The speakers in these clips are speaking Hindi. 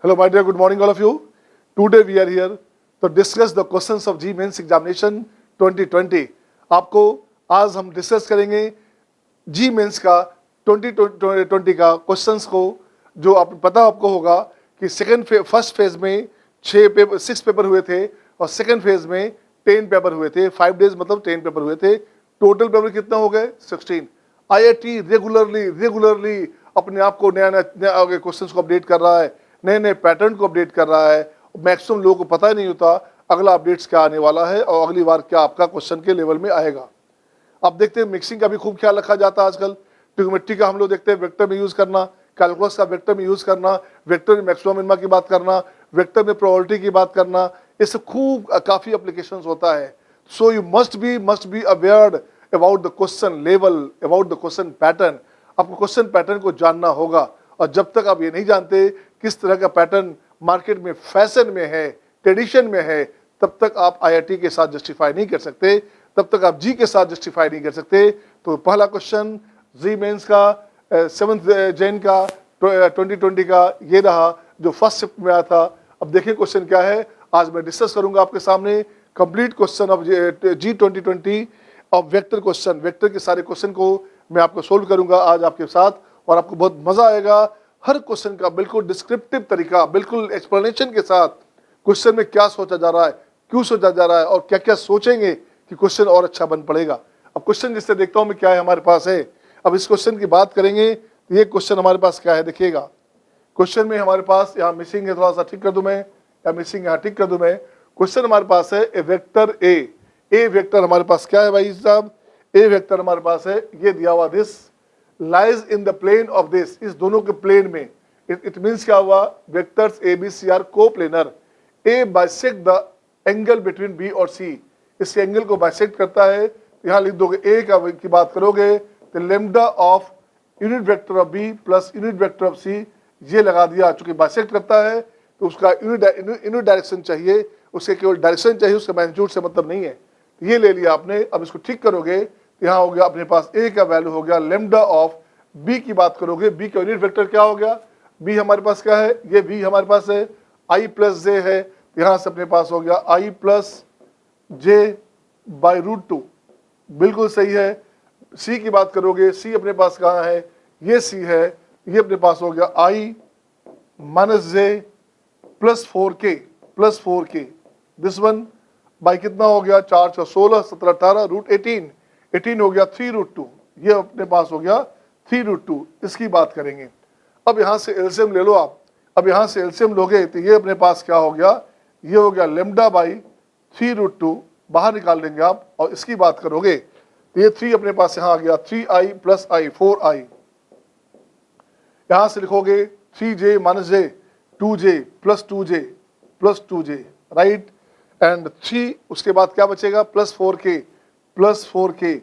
Hello, my dear. Good morning, all of you. Today we are here to discuss the questions of G Mains Examination 2020. आपको आज हम डिस्कस करेंगे जी मेंस का 2020 का क्वेश्चंस को, जो आप पता आपको होगा कि फर्स्ट फेज में 6 पेपर हुए थे और सेकंड फेज में 10 पेपर हुए थे। 5 डेज मतलब 10 पेपर हुए थे। टोटल पेपर कितना हो गए? 16। आईआईटी रेगुलरली अपने आप को नया क्वेश्चंस को अपडेट कर रहा है, नए नए पैटर्न को अपडेट कर रहा है। मैक्सिमम लोगों को पता ही नहीं होता अगला अपडेट्स क्या आने वाला है और अगली बार क्या आपका क्वेश्चन के लेवल में आएगा। अब देखते हैं मिक्सिंग का भी खूब ख्याल रखा जाता है आजकल। ट्रिग्नोमेट्री का हम लोग देखते हैं वेक्टर में यूज करना, कैलकुलस का वेक्टर में यूज करना, वेक्टर में मैक्सिमम मिनिमा की बात करना, वेक्टर में प्रोबेबिलिटी की बात करना, इससे खूब काफी एप्लीकेशंस होता है। So you must be aware about the question level, about the question pattern. आपको क्वेश्चन पैटर्न को जानना होगा, और जब तक आप ये नहीं जानते किस तरह का पैटर्न मार्केट में फैशन में है, ट्रेडिशन में है, तब तक आप आईआईटी के साथ जस्टिफाई नहीं कर सकते, तब तक आप जी के साथ जस्टिफाई नहीं कर सकते। तो पहला क्वेश्चन जी मेंस का 7 जैन का 2020 का ये रहा जो फर्स्ट शिफ्ट में आया था। अब देखिए क्वेश्चन क्या है। आज मैं डिस्कस करूंगा आपके सामने कंप्लीट क्वेश्चन ऑफ जी 2020 और वेक्टर क्वेश्चन। वेक्टर के सारे क्वेश्चन को मैं आपको सोल्व करूंगा आज आपके साथ, और आपको बहुत मजा आएगा। हर क्वेश्चन का बिल्कुल डिस्क्रिप्टिव तरीका, बिल्कुल एक्सप्लेनेशन के साथ क्वेश्चन में क्या सोचा जा रहा है, क्यों सोचा जा रहा है और क्या क्या सोचेंगे कि क्वेश्चन और अच्छा बन पड़ेगा। अब क्वेश्चन जिससे देखता हूं मैं क्या है हमारे पास है। अब इस क्वेश्चन की बात करेंगे तो ये क्वेश्चन हमारे पास क्या है देखिएगा। क्वेश्चन में हमारे पास यहाँ मिसिंग है, थोड़ा सा ठीक कर दूं मैं, या मिसिंग यहाँ ठीक कर दूं मैं। क्वेश्चन हमारे पास है ए वेक्टर ए वेक्टर हमारे पास क्या है भाई साहब? ए वेक्टर हमारे पास है, ये दिया हुआ this lies in the plane of this, इस दोनों के प्लेन में। इट मीन्स क्या हुआ? Vectors A B C are coplanar. A bisect the angle between B और सी, इस एंगल को बाइसेक्ट करता है। यहाँ लिख दोगे ए की बात करोगे तो lambda of unit vector of B plus unit vector of C, ये लगा दिया। चूंकि बाइसेक्ट करता है तो उसका यूनिट डायरेक्शन चाहिए, उसके केवल डायरेक्शन चाहिए, उसका मैग्नीट्यूड से मतलब नहीं है। ये ले लिया आपने। अब इसको ठीक करोगे तो यहाँ हो गया अपने पास ए का वैल्यू हो गया लेम्डा ऑफ बी की बात करोगे, बी का यूनिट वेक्टर क्या हो गया? बी हमारे पास क्या है? ये बी हमारे पास है आई प्लस जे है, यहाँ से अपने पास हो गया आई प्लस जे बाई √2, बिल्कुल सही है। सी की बात करोगे, सी अपने पास कहाँ है? ये सी है, ये अपने पास हो गया I minus J plus 4k this one by कितना हो गया? 4 4 16 17 18 √18 हो गया 3√2, ये अपने पास हो गया 3√2। इसकी बात करेंगे। अब यहाँ से एलसीएम ले लो आप। अब यहाँ से एलसीएम लोगे तो ये अपने पास क्या हो गया? ये हो गया लेम्डा बाई 3√2, बाहर निकाल देंगे आप और इसकी बात करोगे तो ये 3 अपने पास यहाँ आ गया 3i प्लस आई 4i। यहाँ से लिखोगे 3j minus J 2j plus 2j right, and 3 उसके बाद क्या बचेगा? प्लस 4k,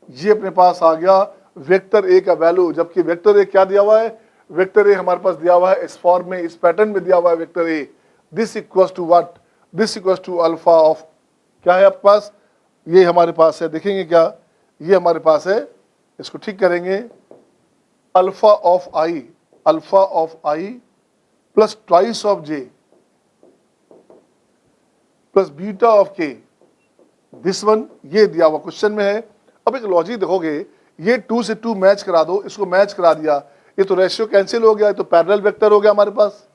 ये अपने पास आ गया वेक्टर ए का वैल्यू। जबकि वेक्टर ए क्या दिया हुआ है? वेक्टर ए हमारे पास दिया हुआ है इस फॉर्म में, इस पैटर्न में दिया हुआ है vector A. This equals to what? This equals to alpha of, क्या है आपके पास? ये हमारे पास है, देखेंगे क्या? ये हमारे पास है, इसको ठीक करेंगे, alpha of I plus twice of J plus beta of के, दिस वन, ये दिया हुआ क्वेश्चन में है। अब एक लॉजिक देखोगे, ये 2 से 2 मैच करा दो, इसको मैच करा दिया, ये तो रेशियो कैंसिल हो गया, ये तो पैरेलल वेक्टर हो गया हमारे पास।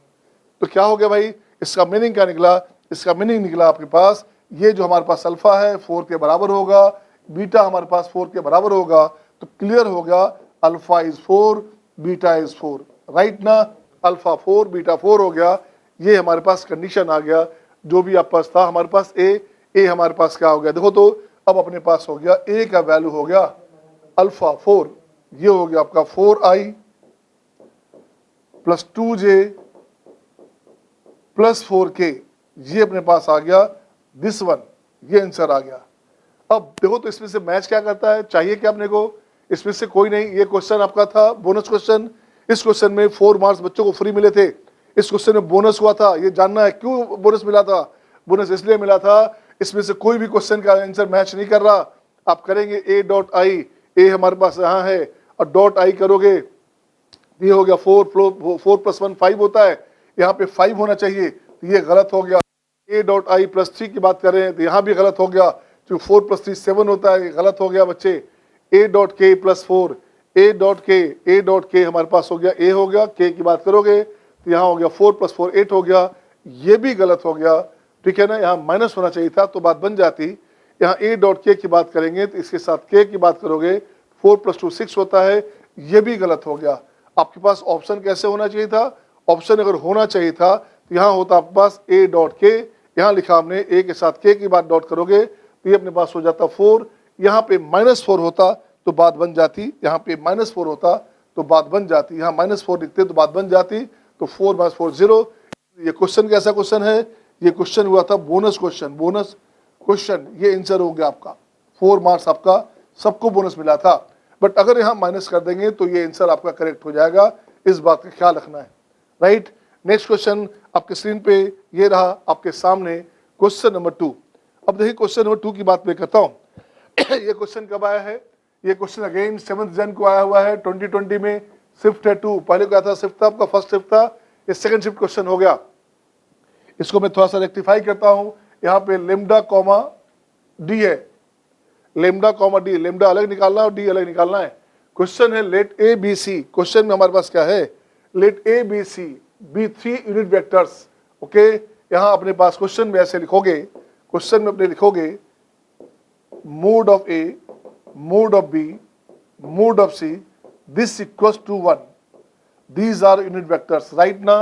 तो क्या हो गया भाई? इसका मीनिंग क्या निकला? इसका मीनिंग निकला आपके पास ये जो हमारे पास अल्फा है 4 के बराबर होगा, बीटा हमारे पास 4 के बराबर होगा, तो क्लियर हो गया alpha is 4 beta is 4, right ना? अल्फा 4 बीटा 4 हो गया। ये हमारे पास कंडीशन आ गया। जो भी आपके पास था हमारे पास ए हमारे पास क्या हो गया देखो तो, अब अपने पास हो गया ए का वैल्यू हो गया अल्फा 4, ये हो गया आपका 4i plus 2j plus 4k, ये अपने पास आ गया दिस वन, ये आंसर आ गया। अब देखो तो इसमें से मैच क्या करता है, चाहिए क्या अपने को? इसमें से कोई नहीं। ये क्वेश्चन आपका था बोनस क्वेश्चन, इस क्वेश्चन में 4 मार्क्स बच्चों को फ्री मिले थे। इस क्वेश्चन में बोनस हुआ था, ये जानना है क्यों बोनस मिला था? बोनस इसलिए मिला था, इसमें से कोई भी क्वेश्चन का आंसर मैच नहीं कर रहा। आप करेंगे a.i, ए हमारे पास यहाँ है, और डॉट आई करोगे, ये हो गया 4 + 1 5 होता है, यहाँ पे 5 होना चाहिए, तो ये गलत हो गया। a डॉट आई प्लस 3 की बात कर रहे हैं तो यहाँ भी गलत हो गया, जो 4 प्लस 3 7 होता है, ये गलत हो गया बच्चे। a डॉट के प्लस 4, a डॉट के हमारे पास हो गया, a हो गया, k की बात करोगे तो यहाँ हो गया 4 प्लस 4 8 हो गया, ये भी गलत हो गया, ठीक है ना। यहाँ माइनस होना चाहिए था तो बात बन जाती। यहाँ a डॉट के की बात करेंगे तो इसके साथ k की बात करोगे, 4 प्लस 2 6 होता है, ये भी गलत हो गया। आपके पास ऑप्शन कैसे होना चाहिए था? ऑप्शन अगर होना चाहिए था तो यहाँ होता आपके पास a डॉट के, यहाँ लिखा हमने a के साथ k की बात डॉट करोगे तो ये अपने पास हो जाता 4, यहाँ पे -4 होता तो बात बन जाती, यहाँ पे -4 होता तो बात बन जाती, यहाँ -4 लिखते तो बात बन जाती, तो 4 - 4 0। ये क्वेश्चन कैसा क्वेश्चन है? ये क्वेश्चन हुआ था बोनस क्वेश्चन, ये आंसर हो गया आपका, 4 मार्क्स आपका, सबको बोनस मिला था। बट अगर यहाँ माइनस कर देंगे तो ये आंसर आपका करेक्ट हो जाएगा, इस बात का ख्याल रखना है, राइट। नेक्स्ट क्वेश्चन आपके स्क्रीन पे ये रहा आपके सामने, क्वेश्चन नंबर 2। अब देखिए क्वेश्चन नंबर 2 की बात मैं करता हूँ। ये क्वेश्चन कब आया है? ये क्वेश्चन अगेन 7 जन को आया हुआ है 2020 में, शिफ्ट है 2, पहले क्या था शिफ्ट था आपका, फर्स्ट शिफ्ट था, ये सेकंड शिफ्ट क्वेश्चन हो गया। इसको मैं थोड़ा सा रेक्टिफाई करता हूँ, यहाँ पे लेमडा कॉमा डी है, लेमडा कॉमा डी, लेमडा अलग निकालना है और डी अलग निकालना है। क्वेश्चन है let A B C, question में हमारे पास क्या है? Let A B C be 3 unit vectors, okay. यहाँ अपने पास क्वेश्चन में ऐसे लिखोगे, क्वेश्चन में अपने लिखोगे mod of A, mod of B, mod of C, this equals to 1, these are unit vectors, right ना।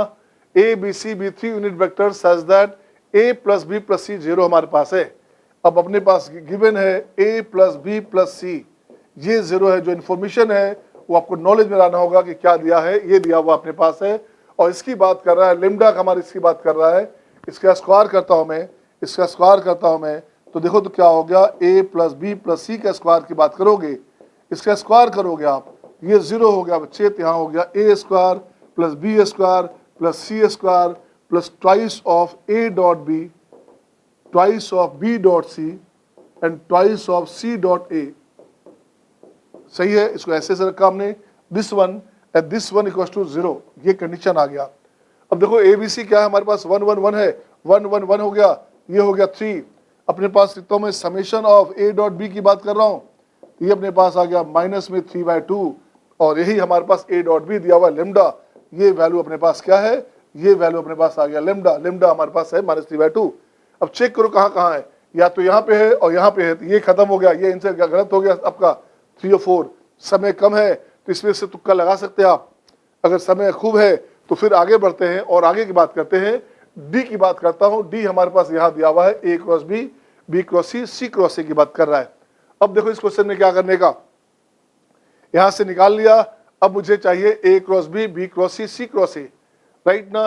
a b c b 3 unit vectors such that a plus b plus c 0 हमारे पास है। अब अपने पास गिवन है a plus b plus c, ये 0 है। जो इन्फॉर्मेशन है वो आपको नॉलेज में लाना होगा कि क्या दिया है, ये दिया हुआ अपने पास है, और इसकी बात कर रहा है लेमडा का, हमारी इसकी बात कर रहा है। इसका स्क्वायर करता हूं मैं, इसका स्क्वायर करता हूं मैं, तो देखो तो क्या हो गया, a प्लस बी प्लस सी का स्क्वायर की बात करोगे, इसका स्क्वायर करोगे आप, ये 0 हो गया बच्चे, तो यहाँ हो गया a square plus B square plus C square plus twice of a dot B, twice of b dot C and twice of c dot a। सही है, इसको ऐसे से रखा हमने, this one and this one equals to 0, ये कंडीशन आ गया। अब देखो ए बी सी क्या है हमारे पास, 1 1 1 है, 1 1 1 हो गया, ये हो गया 3। अपने पास लिखता हूं मैं summation of a dot B की बात कर रहा हूं, ये अपने पास आ गया माइनस में 3/2, और यही हमारे पास a डॉट बी दिया हुआ लेमडा, ये वैल्यू अपने पास क्या है, ये वैल्यू अपने पास आ गया लेमडा, लेमडा हमारे पास है -3/2। अब चेक करो कहाँ कहाँ है, या तो यहाँ पे है और यहाँ पे है, तो ये खत्म हो गया, ये आंसर गलत हो गया आपका 3 और 4। समय कम है तो इसमें से तुक्का लगा सकते हैं आप, अगर समय खूब है तो फिर आगे बढ़ते हैं और आगे की बात करते हैं। डी की बात करता हूं, डी हमारे पास यहाँ दिया हुआ है a cross B, B cross C, C cross A की बात कर रहा है। अब देखो इस क्वेश्चन में क्या करने का, यहां से निकाल लिया, अब मुझे चाहिए a cross B, B cross C, C cross A, right ना।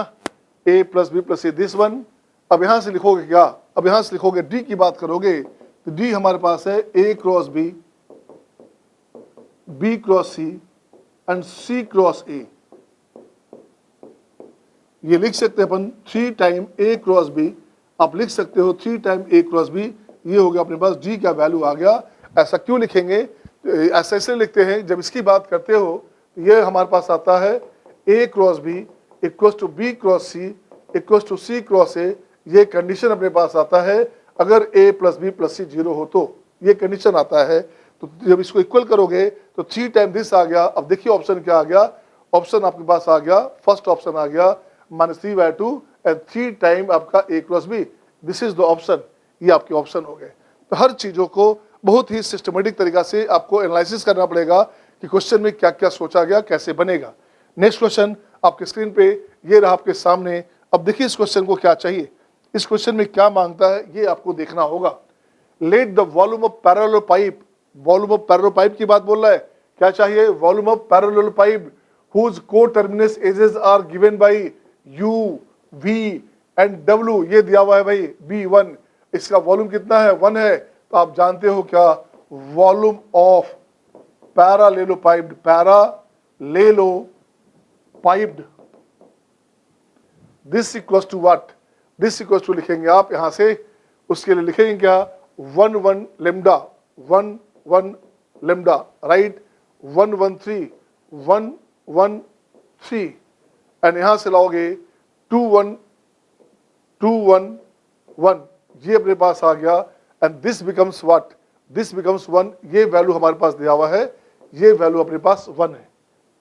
a plus B plus C, this one. अब यहां से लिखोगे क्या, अब यहां से लिखोगे डी की बात करोगे तो डी हमारे पास है a cross B, B cross C and C cross A. ये लिख सकते हैं अपन 3 टाइम a क्रॉस बी, आप लिख सकते हो 3 टाइम a क्रॉस बी, ये हो गया अपने पास d का वैल्यू आ गया। ऐसा क्यों लिखेंगे, ऐसा इसलिए लिखते हैं जब इसकी बात करते हो तो ये हमारे पास आता है a cross B equals to B cross C equals to C cross A, ये कंडीशन अपने पास आता है अगर a plus B plus C 0 हो तो, ये कंडीशन आता है। तो जब इसको इक्वल करोगे तो 3 टाइम दिस आ गया। अब देखिए ऑप्शन क्या आ गया, ऑप्शन आपके पास आ गया, फर्स्ट ऑप्शन आ गया -3/2 एंड 3 टाइम आपका a cross B, this is the option, ये आपके ऑप्शन हो गए। तो हर चीजों को बहुत ही सिस्टमेटिक तरीका से आपको एनालिसिस करना पड़ेगा कि क्वेश्चन में क्या क्या सोचा गया, कैसे बनेगा। नेक्स्ट क्वेश्चन आपके स्क्रीन पे ये रहा आपके सामने। अब देखिए इस क्वेश्चन को क्या चाहिए, इस क्वेश्चन में क्या मांगता है ये आपको देखना होगा। Let the volume of parallel pipe, volume of parallel pipe की बात बोल रहा है, क्या चाहिए, volume of parallel pipe whose co-terminus edges are given by U, V and W, ये दिया हुआ है भाई B1, इसका वॉल्यूम कितना है 1 है। तो आप जानते हो क्या, volume of parallelepiped, parallelepiped, this equals to what, this equals to लिखेंगे आप यहां से, उसके लिए लिखेंगे क्या 1 1 लेमडा, 1 1 लेमडा, राइट, 1 1 3 1 1 3 एंड यहां से लाओगे 211 ये अपने पास आ गया and this becomes what, this becomes 1। ये वैल्यू हमारे पास दिया हुआ है, ये वैल्यू अपने पास 1 है।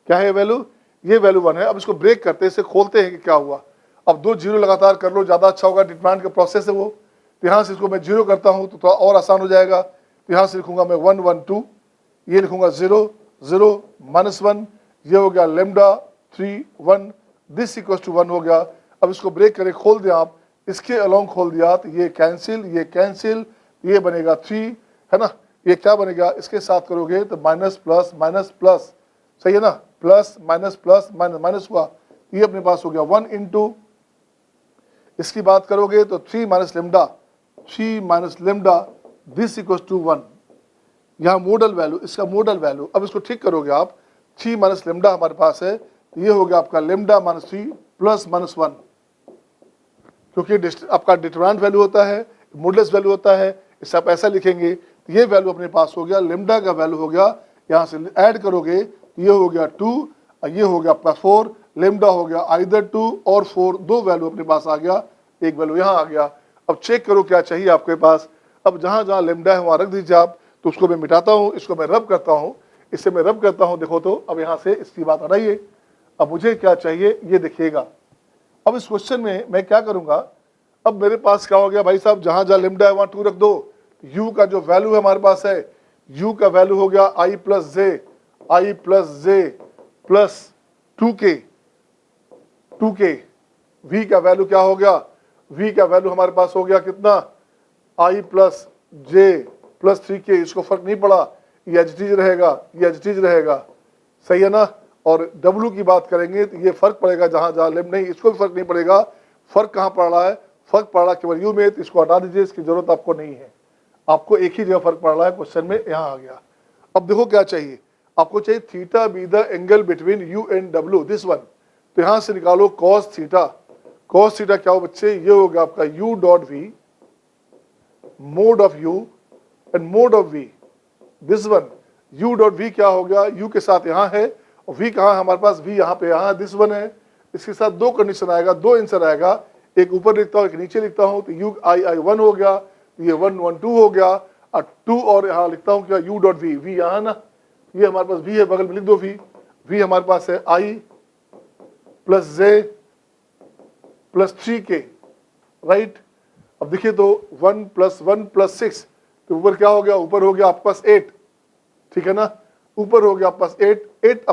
क्या है वैल्यू? ये वैल्यू 1 है। अब इसको ब्रेक करते हैं, इसे खोलते हैं कि क्या हुआ। अब 2 जीरो लगातार कर लो, ज़्यादा अच्छा होगा, डिटरमिनेंट का प्रोसेस है वो। तो यहाँ से इसको मैं जीरो करता हूँ तो थोड़ा और आसान हो जाएगा। तो यहाँ से लिखूंगा मैं 1 1 2, ये लिखूंगा 0 0 -1, ये हो गया लेमडा 3 1, दिस इक्वल्स टू 1 हो गया। अब इसको ब्रेक करें, खोल दें आप, इसके अलोंग खोल दिया तो ये कैंसिल, ये बनेगा 3, है ना। ये क्या बनेगा, इसके साथ करोगे तो माइनस प्लस माइनस प्लस, सही है ना, प्लस माइनस माइनस माइनस हुआ, ये अपने पास हो गया 1 इंटू, इसकी बात करोगे तो 3 minus lambda this equals to 1। यहाँ मोडल वैल्यू, इसका मोडल वैल्यू, अब इसको ठीक करोगे आप, 3 माइनस लेमडा हमारे पास है, तो ये हो गया आपका लेमडा -3 प्लस -1, क्योंकि आपका डिटरमिनेंट वैल्यू होता है, मॉडुलस वैल्यू होता है, इसे आप ऐसा लिखेंगे तो ये वैल्यू अपने पास हो गया, लेमडा का वैल्यू हो गया, यहाँ से ऐड करोगे तो ये हो गया 2 और ये हो गया आपका 4, लेमडा हो गया आइदर 2 और 4, दो वैल्यू अपने पास आ गया, एक वैल्यू यहाँ आ गया। अब चेक करो क्या चाहिए आपके पास। अब जहाँ जहाँ लेमडा है वहाँ रख दीजिए आप, तो उसको मैं मिटाता हूँ, इसको मैं रब करता हूँ, इससे मैं रब करता हूँ, देखो तो अब यहाँ से इसकी बात आ रही है। अब मुझे क्या चाहिए ये देखिएगा। अब इस क्वेश्चन में मैं क्या करूँगा, अब मेरे पास क्या हो गया भाई साहब, जहाँ जहाँ लेमडा है वहाँ 2 रख दो। u का जो वैल्यू है हमारे पास है, u का वैल्यू हो गया i plus J plus 2k, v का वैल्यू क्या हो गया, v का वैल्यू हमारे पास हो गया कितना, i plus J plus 3k, इसको फर्क नहीं पड़ा, ये एज इट इज रहेगा, सही है ना। और w की बात करेंगे तो ये फर्क पड़ेगा जहाँ जहाँ लेम, नहीं इसको भी फर्क नहीं पड़ेगा। फर्क कहाँ पड़ रहा है, फर्क पड़ रहा है केवल u में, तो इसको हटा दीजिए, इसकी जरूरत आपको नहीं है। आपको एक ही जगह फर्क पड़ रहा है क्वेश्चन में, यहाँ आ गया। अब देखो क्या चाहिए, आपको चाहिए theta be the angle between u and w, this one. तो यहाँ से निकालो कॉस थीटा क्या हो बच्चे, ये हो गया आपका u dot v mode of u and mod of v, this one. u dot v क्या हो गया, u के साथ यहाँ है और v कहाँ है हमारे पास, v यहाँ पे, यहाँ दिस वन है। इसके साथ दो कंडीशन आएगा, दो आंसर आएगा, एक ऊपर लिखता हूँ एक नीचे लिखता हूँ, तो u i 1 हो गया, ये 1 1 2 हो गया, और 2 और यहाँ लिखता हूँ क्या, u डॉट v यहाँ ना, ये हमारे पास v है, बगल में लिख दो v हमारे पास है i plus j plus 3k, right. अब देखिए तो 1 प्लस 1 प्लस 6, तो ऊपर क्या हो गया, ऊपर हो गया आपके पास 8, ठीक है ना, ऊपर हो गया आपके पास 8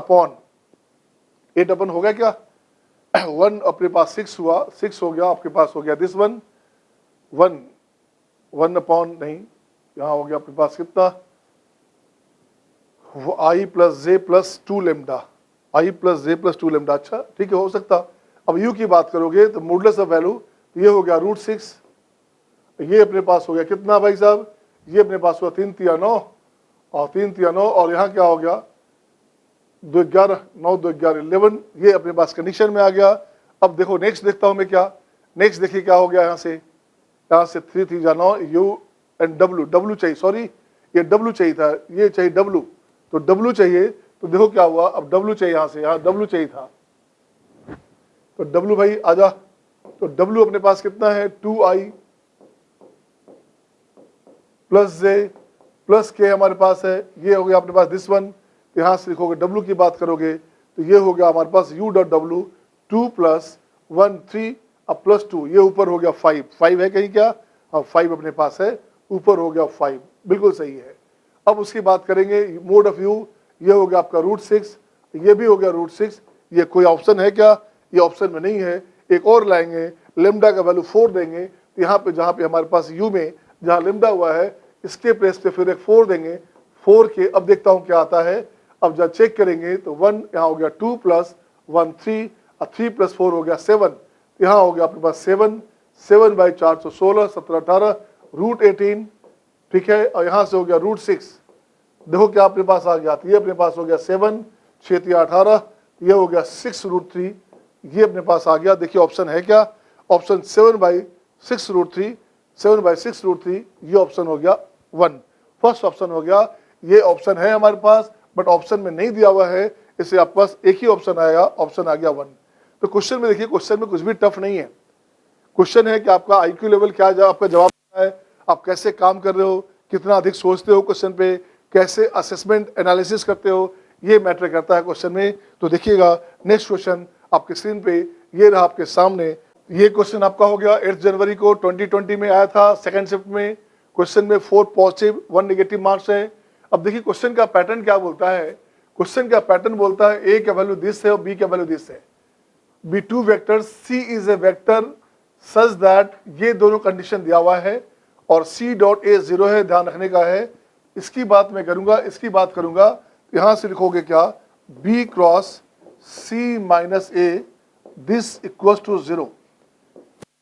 अपन हो गया क्या, 1 अपने पास 6 हुआ, 6 हो गया आपके पास, हो गया दिस वन 1 अपॉन नहीं, यहाँ हो गया अपने पास कितना, वो i plus J plus 2 lambda, अच्छा ठीक है, हो सकता। अब u की बात करोगे तो मॉडुलस ऑफ वैल्यू, ये हो गया √6, ये अपने पास हो गया कितना भाई साहब, ये अपने पास हुआ 3 3 9 और 3 3 9, और यहाँ क्या हो गया 2 11 9 2 11 11, ये अपने पास कंडीशन में आ गया। अब देखो नेक्स्ट देखता हूँ मैं क्या, नेक्स्ट देखिए क्या हो गया, यहाँ से 3 3 9 u एंड w चाहिए, सॉरी ये w चाहिए था, ये चाहिए w, तो w चाहिए, तो देखो क्या हुआ, अब w चाहिए, यहाँ से यहाँ w चाहिए था, तो w भाई आजा, तो w अपने पास कितना है 2i plus j plus k हमारे पास है, ये हो गया अपने पास दिस वन। तो यहाँ से लिखोगे w की बात करोगे तो ये हो गया हमारे पास u डॉट w 2 प्लस 1 3 अब प्लस 2, ये ऊपर हो गया 5 है कहीं क्या, हाँ 5 अपने पास है, ऊपर हो गया 5, बिल्कुल सही है। अब उसकी बात करेंगे मोड ऑफ u, ये हो गया आपका √6, ये भी हो गया √6, ये कोई ऑप्शन है क्या, ये ऑप्शन में नहीं है। एक और लाएंगे, लेमडा का वैल्यू 4 देंगे, तो यहाँ पे जहाँ पे हमारे पास u में जहाँ लेमडा हुआ है इसके प्लेस पे फिर एक 4 देंगे, 4 के, अब देखता हूँ क्या आता है। अब जब चेक करेंगे तो 1 यहाँ हो गया 2 प्लस 1 3 और 3 प्लस 4 हो गया 7, यहाँ हो गया अपने पास 7 बाई 4 तो 16 17 18 √18, ठीक है, और यहाँ से हो गया √6, देखो क्या अपने पास आ गया, तो ये अपने पास हो गया 7 6 3 18, ये हो गया 6 √3, ये अपने पास आ गया। देखिए ऑप्शन है क्या, ऑप्शन 7 बाई 6 √3, ये ऑप्शन हो गया 1, फर्स्ट ऑप्शन हो गया। ये ऑप्शन है हमारे पास, बट ऑप्शन में नहीं दिया हुआ है, इससे आपके पास एक ही ऑप्शन आएगा, ऑप्शन आ गया 1। तो क्वेश्चन में देखिए, क्वेश्चन में कुछ भी टफ नहीं है। क्वेश्चन है कि आपका आईक्यू लेवल क्या है, आपका जवाब क्या है, आप कैसे काम कर रहे हो, कितना अधिक सोचते हो क्वेश्चन पे, कैसे असेसमेंट एनालिसिस करते हो, ये मैटर करता है क्वेश्चन में। तो देखिएगा नेक्स्ट क्वेश्चन आपके स्क्रीन पे ये रहा आपके सामने। ये क्वेश्चन आपका हो गया 8 जनवरी को 2020 में आया था, सेकंड शिफ्ट में। क्वेश्चन में 4 पॉजिटिव 1 नेगेटिव मार्क्स है। अब देखिए क्वेश्चन का पैटर्न क्या बोलता है। क्वेश्चन का पैटर्न बोलता है ए का वैल्यू दिस है और बी का वैल्यू दिस है। B two vector, C is a vector such that, ये दोनों कंडीशन दिया हुआ है और सी डॉट ए 0 है, ध्यान रखने का है। इसकी बात मैं करूंगा, इसकी बात करूंगा। यहां से लिखोगे क्या, B cross C minus A this equals to 0।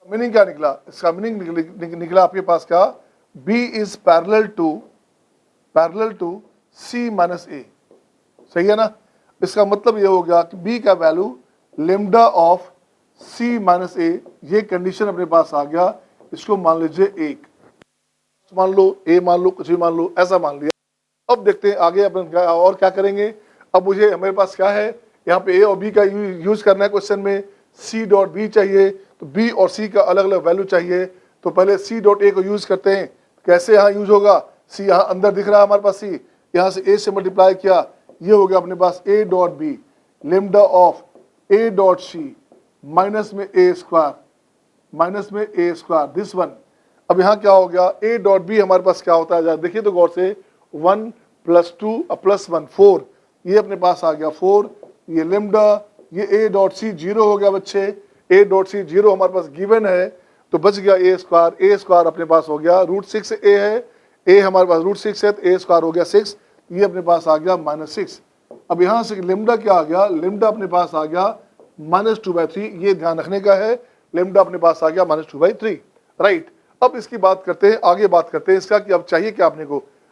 Meaning क्या निकला, इसका मीनिंग निकला आपके पास क्या, B is parallel to C minus A. सही है ना। इसका मतलब ये हो गया कि बी का value lambda of C minus A, ये कंडीशन अपने पास आ गया। इसको मान लीजिए 1 मान लो, ए मान लो, कुछ भी मान लो, ऐसा मान लिया। अब देखते हैं आगे अपन और क्या करेंगे। अब मुझे हमारे पास क्या है, यहाँ पे ए और बी का यूज करना है क्वेश्चन में। सी डॉट बी चाहिए तो बी और सी का अलग अलग वैल्यू चाहिए। तो पहले सी डॉट ए को यूज करते हैं। कैसे यहाँ यूज होगा, सी यहाँ अंदर दिख रहा है हमारे पास, सी यहाँ से ए से मल्टीप्लाई किया, ये हो गया अपने पास A dot B lambda of A dot C minus में ए स्क्वायर दिस वन। अब यहाँ क्या हो गया, ए डॉट बी हमारे पास क्या होता है, देखिए तो गौर से 1 + 2 + 1 4, ये अपने पास आ गया 4। ये लेमडा, ये ए डॉट सी 0 हो गया बच्चे। ए डॉट सी 0 हमारे पास गिवन है तो बच गया ए स्क्वायर अपने पास हो गया √6 ए है, ए हमारे पास √6 है तो ए स्क्वायर हो गया 6, ये अपने पास आ गया -6। अब यहाँ से लेमडा क्या आ गया, लेमडा अपने पास आ गया -2/3, ये ध्यान रखने का है। लेमडा अपने पास आ गया -2/3, राइट। अब इसकी बात करते हैं, आगे बात करते हैं इसका कि अब चाहिए क्या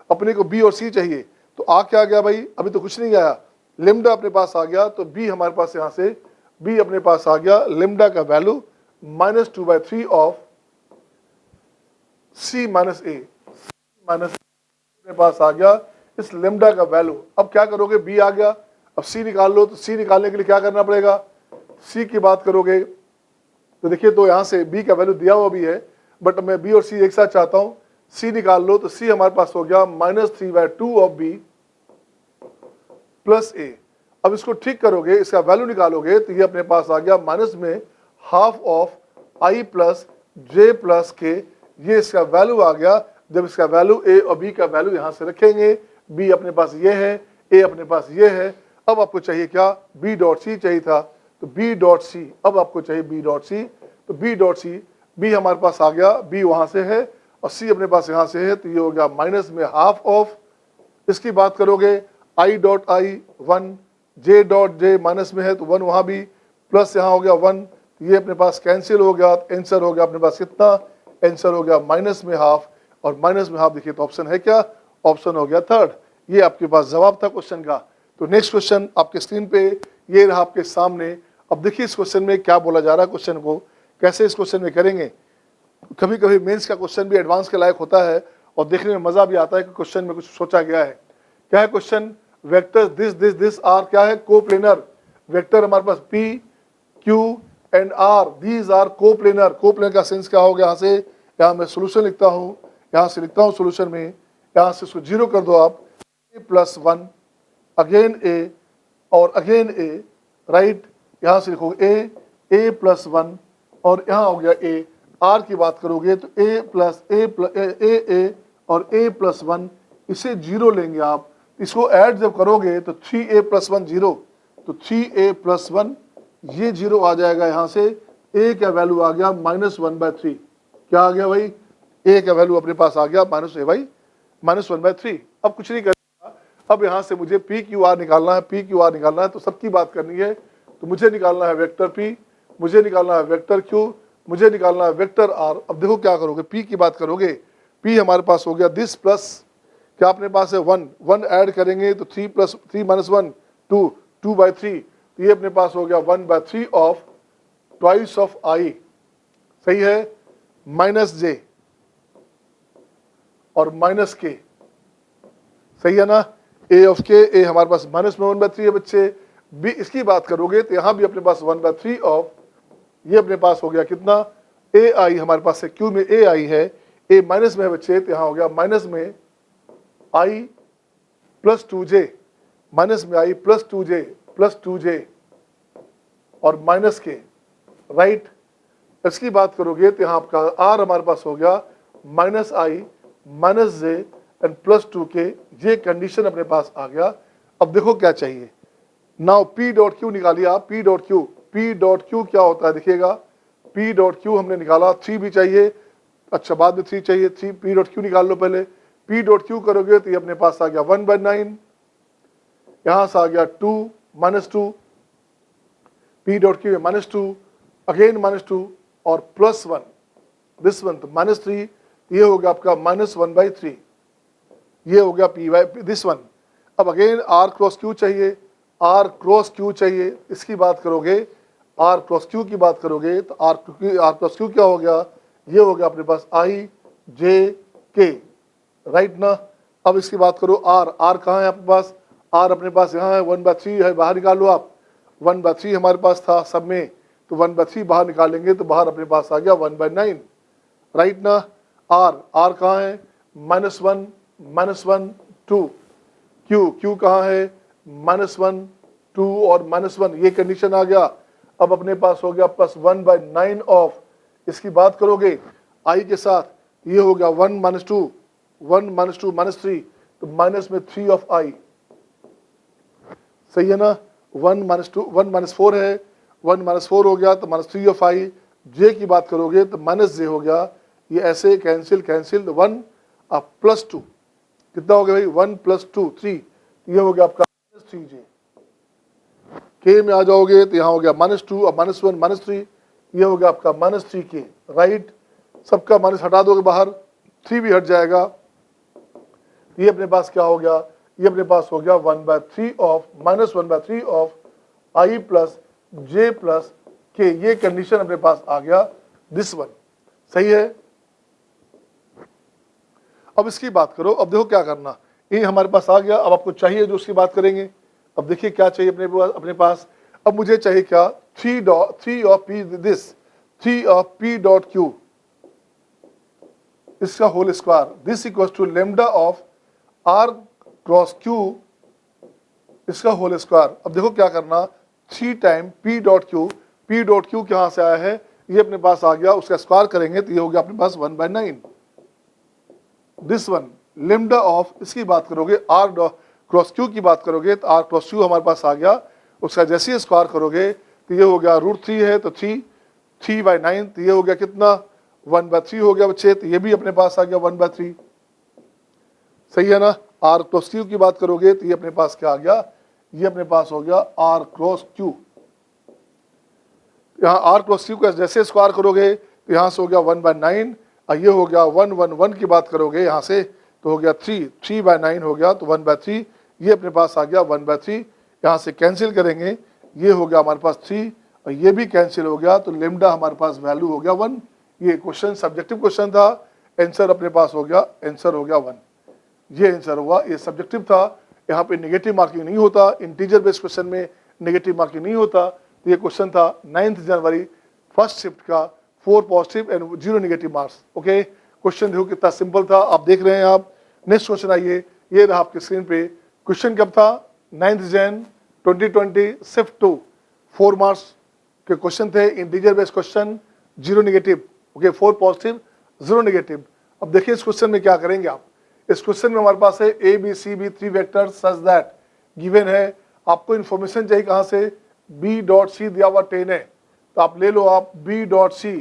अपने को बी और सी चाहिए। तो आ क्या गया भाई, अभी तो कुछ नहीं आया, लेमडा अपने पास आ गया तो बी हमारे पास, यहाँ से बी अपने पास आ गया, लेमडा का वैल्यू -2/3 ऑफ सी माइनस ए, अपने पास आ गया इस लेमडा का वैल्यू। अब क्या करोगे, बी आ गया, अब सी निकाल लो। तो सी निकालने के लिए क्या करना पड़ेगा, सी की बात करोगे तो देखिए, तो यहाँ से बी का वैल्यू दिया हुआ भी है बट मैं बी और सी एक साथ चाहता हूँ। सी निकाल लो तो सी हमारे पास हो गया -3/2 ऑफ बी प्लस ए। अब इसको ठीक करोगे, इसका वैल्यू निकालोगे तो ये अपने पास आ गया माइनस में half of I plus J plus के, ये इसका वैल्यू आ गया। जब इसका वैल्यू ए और बी का वैल्यू यहाँ से रखेंगे, बी अपने पास ये है, ए अपने पास ये है। अब आपको चाहिए क्या, बी डॉट सी चाहिए था तो बी डॉट सी, अब आपको चाहिए बी डॉट सी, तो बी डॉट सी, बी हमारे पास आ गया, बी वहाँ से है और सी अपने पास यहाँ से है, तो ये हो गया माइनस में हाफ ऑफ, इसकी बात करोगे आई डॉट आई 1, जे डॉट जे माइनस में है तो 1 वहाँ भी, प्लस यहाँ हो गया 1, ये अपने पास कैंसिल हो गया, आंसर हो गया अपने पास कितना, आंसर हो गया माइनस में हाफ, और माइनस में हाफ देखिए तो ऑप्शन है क्या, ऑप्शन हो गया थर्ड। ये आपके पास जवाब था क्वेश्चन का। तो नेक्स्ट क्वेश्चन आपके स्क्रीन पे ये रहा आपके सामने। अब देखिए इस क्वेश्चन में क्या बोला जा रहा है, क्वेश्चन को कैसे इस क्वेश्चन में करेंगे। कभी कभी मेंस का क्वेश्चन भी एडवांस के लायक होता है और देखने में मजा भी आता है कि क्वेश्चन में कुछ सोचा गया है। क्या है क्वेश्चन, वेक्टर दिस आर क्या है, कोप्लेनर। वेक्टर हमारे पास P, Q and R, these are coplanar. Coplanar का सेंस क्या हो गया, यहाँ से यहाँ मैं सोल्यूशन लिखता हूँ, यहाँ से लिखता हूँ सोल्यूशन में, यहाँ से इसको 0 कर दो आप, a+1 अगेन a और अगेन a, राइट। यहाँ से लिखोगे a+1 और यहाँ हो गया a। R की बात करोगे तो a और a+1, इसे 0 लेंगे आप, इसको ऐड जब करोगे तो 3a+1 0, तो 3a+1 ये 0 आ जाएगा। यहाँ से a का वैल्यू आ गया -1/3, क्या आ गया भाई, a का वैल्यू अपने पास आ गया -1/3। अब कुछ नहीं करेगा, अब यहाँ से मुझे PQR निकालना है, PQR निकालना है तो सबकी बात करनी है। तो मुझे निकालना है वेक्टर P, मुझे निकालना है वेक्टर Q, मुझे निकालना है वेक्टर R। अब देखो क्या करोगे, P की बात करोगे, P हमारे पास हो गया दिस प्लस क्या अपने पास है 1 ऐड करेंगे तो 3 + 3 - 1 2/3, तो ये अपने पास हो गया 1/3 ऑफ ट्वाइस ऑफ I, सही है, -j और -k, सही है ना। a ऑफ k, a हमारे पास -1/3 है बच्चे, बी इसकी बात करोगे तो यहाँ भी अपने पास 1/3 ऑफ, ये अपने पास हो गया कितना, ए आई हमारे पास है, क्यू में ए आई है, ए माइनस में है बच्चे, तो यहाँ हो गया माइनस में आई प्लस 2j, माइनस में आई प्लस 2j और माइनस के, राइट। इसकी बात करोगे तो यहाँ आपका आर हमारे पास हो गया minus I minus J and plus 2k, ये कंडीशन अपने पास आ गया। अब देखो क्या चाहिए, नाउ पी डॉट क्यू निकालिए आप, पी डॉट क्यू क्या होता है देखिएगा, पी डॉट क्यू हमने निकाला, 3 भी चाहिए, अच्छा बाद में 3 चाहिए, 3 पी डॉट क्यू निकाल लो पहले। पी डॉट क्यू करोगे तो ये अपने पास आ गया 1/9, यहां से आ गया 2 -2, पी डॉट क्यू है -2, अगेन -2 और +1, दिस वन तो -3, ये हो गया आपका -1/3, ये हो गया पी वाई दिस वन। अब अगेन आर क्रॉस क्यू चाहिए, आर क्रॉस क्यू चाहिए, इसकी बात करोगे, आर क्रॉस क्यू की बात करोगे तो आर क्रॉस क्यू क्या हो गया, ये हो गया अपने पास आई जे के, राइट ना। अब इसकी बात करो आर कहाँ है आपके पास, आर अपने पास यहाँ है 1/3 है, बाहर निकालो आप, 1/3 हमारे पास था सब में, तो 1/3 बाहर निकालेंगे तो बाहर अपने पास आ गया 1/9, राइट ना। आर कहाँ है, -1 -1 2, क्यू कहाँ है, -1 2 और -1, ये कंडीशन आ गया। अब अपने पास हो गया प्लस 1/9 ऑफ, इसकी बात करोगे आई के साथ, ये हो गया 1 -2 -3, तो माइनस में 3 ऑफ आई, सही है ना। 1 -2 1 -4 है, 1 -4 हो गया तो -3 ऑफ आई। जे की बात करोगे तो -j हो गया, ये ऐसे कैंसिल 1 अब +2, कितना हो गया भाई 1 + 2 3, ये हो गया आपका -3j। के में आ जाओगे तो यहाँ हो गया -2 अब -1 -3, ये हो गया आपका -3k, राइट। सबका माइनस हटा दोगे बाहर, 3 भी हट जाएगा, ये अपने पास क्या हो गया, ये अपने पास हो गया 1/3 of -1/3 of I plus J plus के, ये कंडीशन अपने पास आ गया, दिस वन, सही है। अब इसकी बात करो, अब देखो क्या करना, ये हमारे पास आ गया, अब आपको चाहिए जो उसकी बात करेंगे। अब देखिए क्या चाहिए अपने पास, अब मुझे चाहिए क्या, 3 of P this 3 of P dot Q, इसका whole square, this equal to lambda of R cross Q, इसका होल स्क्वायर। अब देखो क्या करना, 3 टाइम पी डॉट क्यू कहाँ से आया है, ये अपने पास आ गया, उसका स्क्वायर करेंगे तो ये हो गया अपने पास 1/9, दिस वन लेमडा ऑफ, इसकी बात करोगे आर क्रॉस क्यू की बात करोगे तो आर क्रॉस क्यू हमारे पास आ गया, उसका जैसे ही स्क्वायर करोगे तो ये हो गया √3 है तो 3/9, तो ये हो गया कितना 1/3 हो गया बच्चे, तो ये भी अपने पास आ गया 1/3, सही है ना। आर क्रॉस क्यू की बात करोगे तो ये अपने पास क्या आ गया, ये अपने पास हो गया आर क्रॉस क्यू। यहाँ आर क्रॉस क्यू का जैसे स्क्वायर करोगे तो यहाँ से हो गया 1/9, और ये हो गया 1 की बात करोगे यहाँ से तो हो गया 3/9 हो गया, तो 1/3, ये अपने पास आ गया 1/3, यहाँ से कैंसिल करेंगे, ये हो गया हमारे पास 3 और ये भी कैंसिल हो गया, तो लेमडा हमारे पास वैल्यू हो गया 1। ये क्वेश्चन सब्जेक्टिव क्वेश्चन था, आंसर अपने पास हो गया, आंसर हो गया 1, ये आंसर हुआ। ये सब्जेक्टिव था, यहाँ पे नेगेटिव मार्किंग नहीं होता, इंटीजर बेस्ड क्वेश्चन में नेगेटिव मार्किंग नहीं होता। तो ये क्वेश्चन था 9 जनवरी फर्स्ट शिफ्ट का, 4 positive and 0 negative marks. Okay, question देखो कितना सिंपल था, आप देख रहे हैं आप। नेक्स्ट क्वेश्चन आइए, ये रहा आपके स्क्रीन पे। क्वेश्चन कब था, 9 जन 2020 शिफ्ट 2, 4 मार्क्स के क्वेश्चन थे, integer based question, 0 negative, okay 4 positive 0 negative. अब देखिए इस क्वेश्चन में क्या करेंगे आप। इस क्वेश्चन में हमारे पास है A B C be 3 vector such that given है, आपको इन्फॉर्मेशन चाहिए कहाँ से, बी डॉट सी दिया हुआ 10 है, तो आप ले लो आप बी डॉट सी,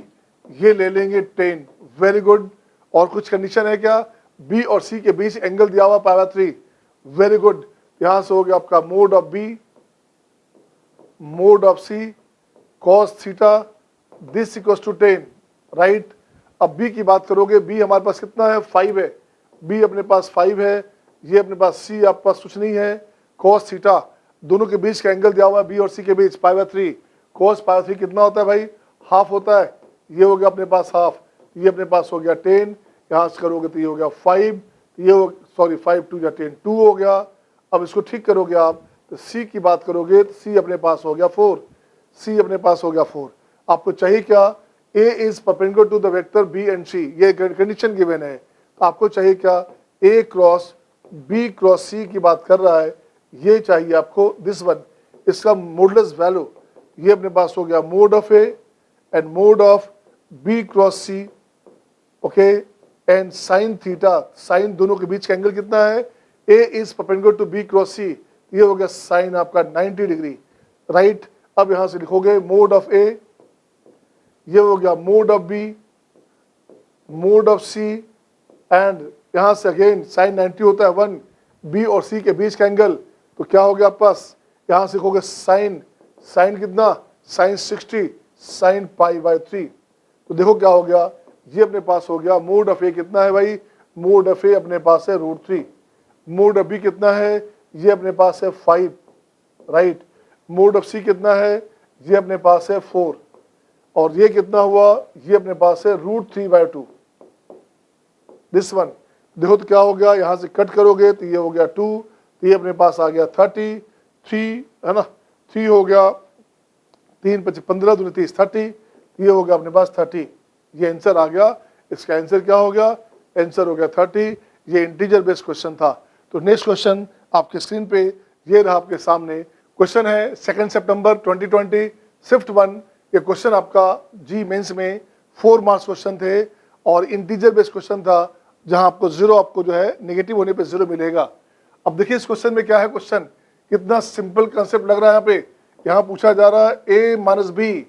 ये ले लेंगे 10, वेरी गुड। और कुछ कंडीशन है क्या, बी और सी के बीच एंगल दिया हुआ π/3, वेरी गुड। यहां से हो गया आपका mod of B mod of C cos theta, this equals to 10, right. अब बी की बात करोगे, बी हमारे पास कितना है, 5 है, बी अपने पास 5 है, ये अपने पास सी आपके पास कुछ नहीं है, कॉस थीटा, दोनों के बीच का एंगल दिया हुआ है बी और सी के बीच π/3, कॉस π/3 कितना होता है भाई, हाफ होता है, ये हो गया अपने पास हाफ, ये अपने पास हो गया 10, यहाँ से करोगे तो ये हो गया 5, ये हो सॉरी 5 2 या 10 2 हो गया। अब इसको ठीक करोगे आप तो सी की बात करोगे तो सी अपने पास हो गया 4, सी अपने पास हो गया 4। आपको चाहिए क्या, A is perpendicular to the vector B and C, ये कंडीशन गिवन है। तो आपको चाहिए क्या, A cross B cross C की बात कर रहा है, ये चाहिए आपको दिस वन, इसका मॉडुलस वैल्यू, ये अपने पास हो गया mod of A and mod of B cross C, okay, and sine theta, sine दोनों के बीच का एंगल कितना है, A is perpendicular to B cross सी, ये हो गया साइन आपका 90 डिग्री, राइट। अब यहां से लिखोगे मोड ऑफ ए, ये हो गया mod of B, mod of C, and यहां से अगेन साइन 90 होता है 1, बी और सी के बीच का एंगल, तो क्या हो गया आपके पास, यहां से लिखोगे साइन, साइन कितना, साइन 60 साइन पाई बाय 3। तो देखो क्या हो गया, ये अपने पास हो गया मोड ऑफ ए कितना है भाई, मोड ऑफ ए अपने पास है √3, मोड ऑफ बी कितना है, ये अपने पास है 5, राइट। मोड ऑफ सी कितना है, ये अपने पास है 4, और ये कितना हुआ, ये अपने पास है √3/2, दिस वन। देखो तो क्या हो गया, यहां से कट करोगे तो ये हो गया 2, तो ये अपने पास आ गया 33 है ना, 3 हो गया, 3 5 15 दूनी 30 30, ये हो गया अपने पास 30, ये आंसर आ गया। इसका आंसर क्या हो गया, आंसर हो गया 30। ये इंटीजर बेस्ड क्वेश्चन था। तो नेक्स्ट क्वेश्चन आपके स्क्रीन पे ये रहा आपके सामने, क्वेश्चन है 2 सितंबर 2020 शिफ्ट 1। ये क्वेश्चन आपका जी मेंस में 4 मार्क्स क्वेश्चन थे और इंटीजर बेस्ड क्वेश्चन था, जहां आपको 0 आपको जो है नेगेटिव होने पे 0 मिलेगा। अब देखिए इस क्वेश्चन में क्या है, क्वेश्चन कितना सिंपल कंसेप्ट लग रहा है। यहाँ पे यहाँ पूछा जा रहा है a minus B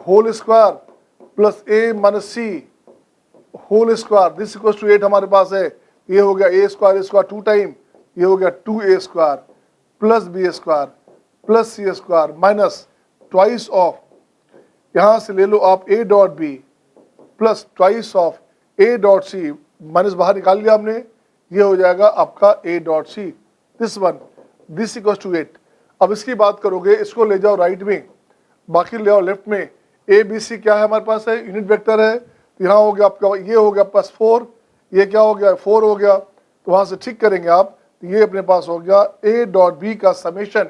whole square plus a minus C whole square, this equal to 8 हमारे पास है। ये हो गया a स्क्वायर स्क्वायर 2 टाइम, ये हो गया 2a square plus b square plus c square minus twice of, यहां से ले लो आप a dot B plus twice of a dot C, minus बाहर निकाल लिया हमने, ये हो जाएगा आपका a dot C, this one, this equal to 8। अब इसकी बात करोगे, इसको ले जाओ राइट में, बाकी ले आओ लेफ्ट में। ए बी सी क्या है हमारे पास है, यूनिट वेक्टर है। तो यहाँ हो गया आपका, ये हो गया प्लस 4, ये क्या हो गया 4 हो गया, तो वहां से ठीक करेंगे आप, तो ये अपने पास हो गया ए डॉट बी का समेशन,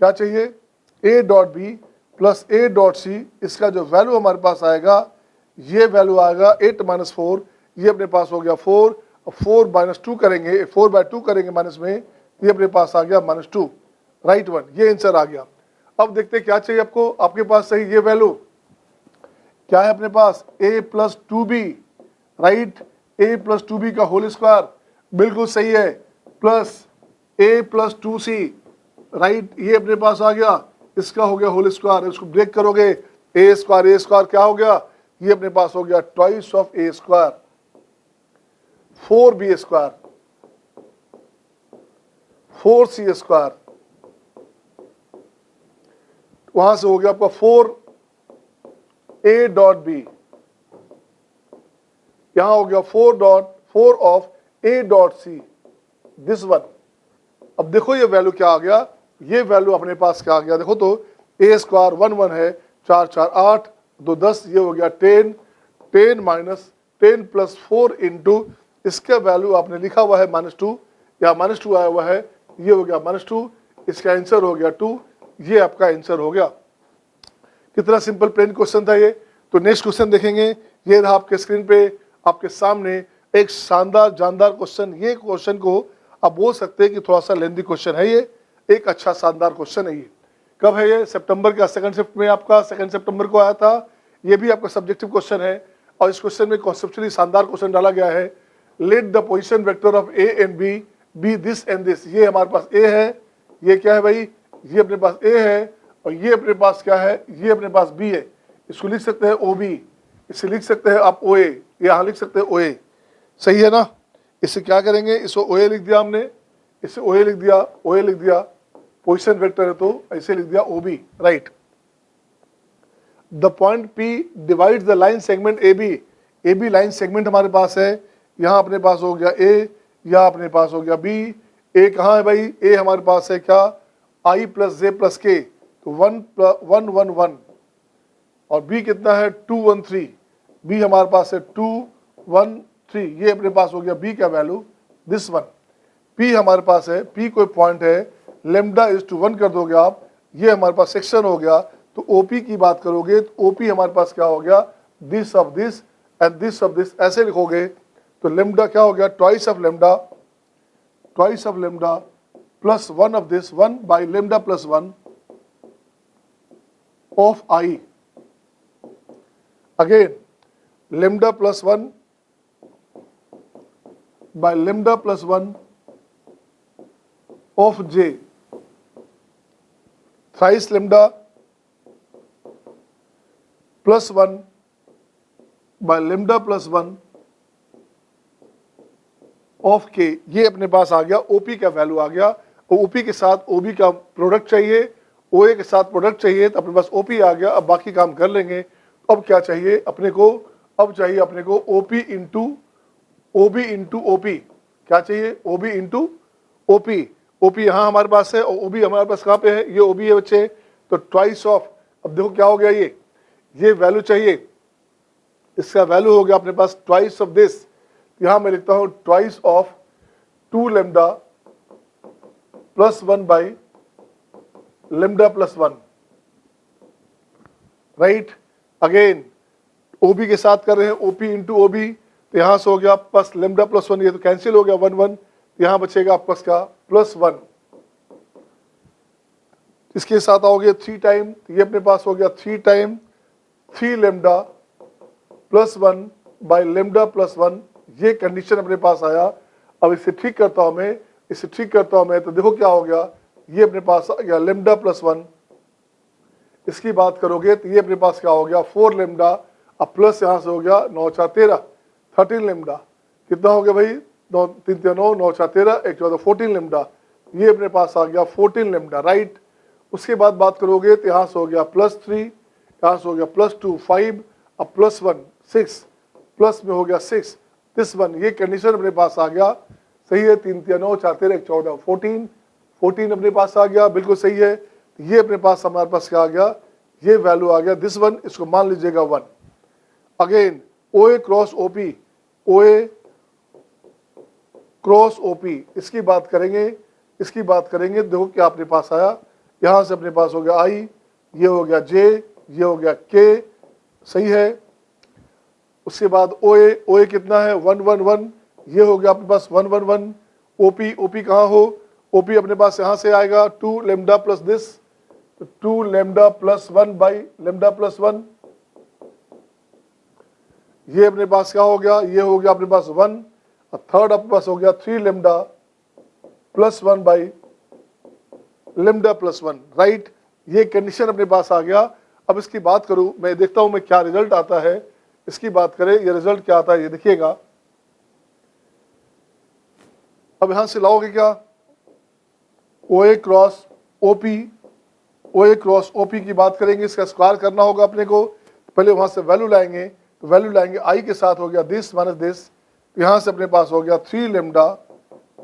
क्या चाहिए, A dot B plus A dot C, इसका जो वैल्यू हमारे पास आएगा, ये वैल्यू आएगा 8 माइनस 4, ये अपने पास हो गया 4, 4 माइनस 2 करेंगे, 4/2 करेंगे माइनस में, ये अपने पास आ गया -2, राइट वन, ये आंसर आ गया। अब देखते हैं क्या चाहिए आपको, आपके पास सही ये वैल्यू क्या है अपने पास, a plus 2b, right, a plus 2b का होल स्क्वायर, बिल्कुल सही है, plus a plus 2c, right, ये अपने पास आ गया, इसका हो गया होल स्क्वायर, इसको ब्रेक करोगे a स्क्वायर क्या हो गया, ये अपने पास हो गया twice of a square, 4b square 4c square, वहां से हो गया आपका 4a डॉट बी, यहां हो गया 4 of a dot C, this one. अब देखो ये वैल्यू क्या आ गया, ये वैल्यू अपने पास क्या आ गया, देखो तो a स्क्वायर 1 1 है, 4 4 8 2 10, ये हो गया 10 10 माइनस 10 प्लस 4 इंटू, इसका वैल्यू आपने लिखा हुआ है -2 या -2 आया हुआ है, ये हो गया -2, इसका आंसर हो गया 2, ये आपका आंसर हो गया। कितना सिंपल प्लेन क्वेश्चन था ये। तो नेक्स्ट क्वेश्चन देखेंगे, ये रहा आपके स्क्रीन पे आपके सामने एक शानदार जानदार क्वेश्चन। ये क्वेश्चन को आप बोल सकते हैं कि थोड़ा सा लेंथी क्वेश्चन है, ये एक अच्छा शानदार क्वेश्चन है। ये कब है, ये सितंबर का 2 शिफ्ट में आपका 2 सितंबर को आया था। ये भी आपका सब्जेक्टिव क्वेश्चन है और इस क्वेश्चन में कॉन्सेप्चुअली शानदार क्वेश्चन डाला गया है। Let the position vector of A and B B this and this, ये हमारे पास ए है, ये क्या है भाई, ये अपने पास ए है, और ये अपने पास क्या है, ये अपने पास बी है। इसको लिख सकते हैं ओ बी, इसे लिख सकते हैं आप ओ ए, यहाँ लिख सकते हैं ओ ए, सही है ना। इसे क्या करेंगे, इसको ओ ए लिख दिया हमने, इसे ओ ए लिख दिया, ओ ए लिख दिया, पोजिशन वेक्टर है तो ऐसे लिख दिया O B, right. The point P divide the line segment A B line segment हमारे पास है, यहाँ अपने पास हो गया ए, यहाँ अपने पास हो गया बी। ए कहाँ है भाई, ए हमारे पास है क्या, आई प्लस जे प्लस के, तो 1 1 1 1, और बी कितना है 2 1 3, बी हमारे पास है 2 1 3, ये अपने पास हो गया बी का वैल्यू, दिस वन। पी हमारे पास है, पी कोई पॉइंट है लेमडा इज टू 1 कर दोगे आप, ये हमारे पास सेक्शन हो गया। तो ओपी की बात करोगे तो ओपी हमारे पास क्या हो गया, this of this and this of this, ऐसे लिखोगे तो लेमडा क्या हो गया, twice of lambda plus 1 of this, 1 by lambda plus 1 of I, again lambda plus 1 by lambda plus 1 of j, thrice lambda plus 1 by lambda plus 1 of k। ये अपने पास आ गया, OP का वैल्यू आ गया। OP के साथ OB का प्रोडक्ट चाहिए, OA के साथ प्रोडक्ट चाहिए, तो अपने पास OP आ गया। अब बाकी काम कर लेंगे। अब क्या चाहिए अपने को, अब चाहिए अपने को OP into OB into OP, क्या चाहिए, OB इंटू OP। OP यहाँ हमारे पास है और OB हमारे पास कहाँ पे है, ये OB है बच्चे, तो ट्वाइस ऑफ, अब देखो क्या हो गया, ये वैल्यू चाहिए, इसका वैल्यू हो गया अपने पास ट्वाइस ऑफ दिस। यहाँ मैं लिखता हूँ twice of 2 lambda plus 1 by lambda plus 1, right. Again OB के साथ कर रहे हैं, OP इंटू OB, तो यहां से हो गया प्लस लेमडा प्लस 1, ये तो कैंसिल हो गया 1 1, यहां बचेगा आपका का प्लस 1। इसके साथ आओगे 3 टाइम, तो ये अपने पास हो गया 3 time 3 lambda plus 1 by lambda plus 1, ये कंडीशन अपने पास आया। अब इसे ठीक करता हूं मैं, तो देखो क्या हो गया, ये अपने पास आ गया लेमडा प्लस 1। इसकी बात करोगे तो ये अपने पास क्या हो गया 4 लेमडा, अब प्लस यहां से हो गया 9 4 13 13 लेमडा, कितना हो गया भाई 9 3 3 9 9 4 13 1 14 14 लेमडा, ये अपने पास आ गया 14 लेमडा, राइट। उसके बाद बात करोगे तो यहाँ से हो गया प्लस 3, यहाँ से हो गया प्लस 2 5, अब प्लस 1 6, प्लस में हो गया 6 दिस 1, ये कंडीशन अपने पास आ गया, सही है। 3 3 9 4 13 1 14 14 14 अपने पास आ गया, बिल्कुल सही है। ये अपने पास हमारे पास क्या आ गया, ये वैल्यू आ गया दिस 1, इसको मान लीजिएगा 1। Again OA cross OP, OA cross OP, इसकी बात करेंगे, देखो क्या अपने पास आया, यहां से अपने पास हो गया I, ये हो गया J, ये हो गया K, सही है। उसके बाद OA कितना है 1 1 1, ये हो गया अपने पास 1 1 1। OP कहाँ हो, OP अपने पास यहां से आएगा 2 lambda plus this, 2 lambda plus 1 by lambda plus 1, ये अपने पास क्या हो गया, ये हो गया अपने पास 1, और थर्ड अपने पास हो गया 3 lambda plus 1 by lambda plus 1, right. ये कंडीशन अपने पास आ गया। अब इसकी बात करूं, मैं देखता हूं मैं क्या रिजल्ट आता है, इसकी बात करें, ये रिजल्ट क्या आता है ये देखिएगा। अब यहां से लाओगे क्या, OA क्रॉस OP की बात करेंगे, इसका स्क्वायर करना होगा अपने को, पहले वहां से वैल्यू लाएंगे, तो वैल्यू लाएंगे I के साथ हो गया दिस माइनस दिस, तो यहां से अपने पास हो गया 3 lambda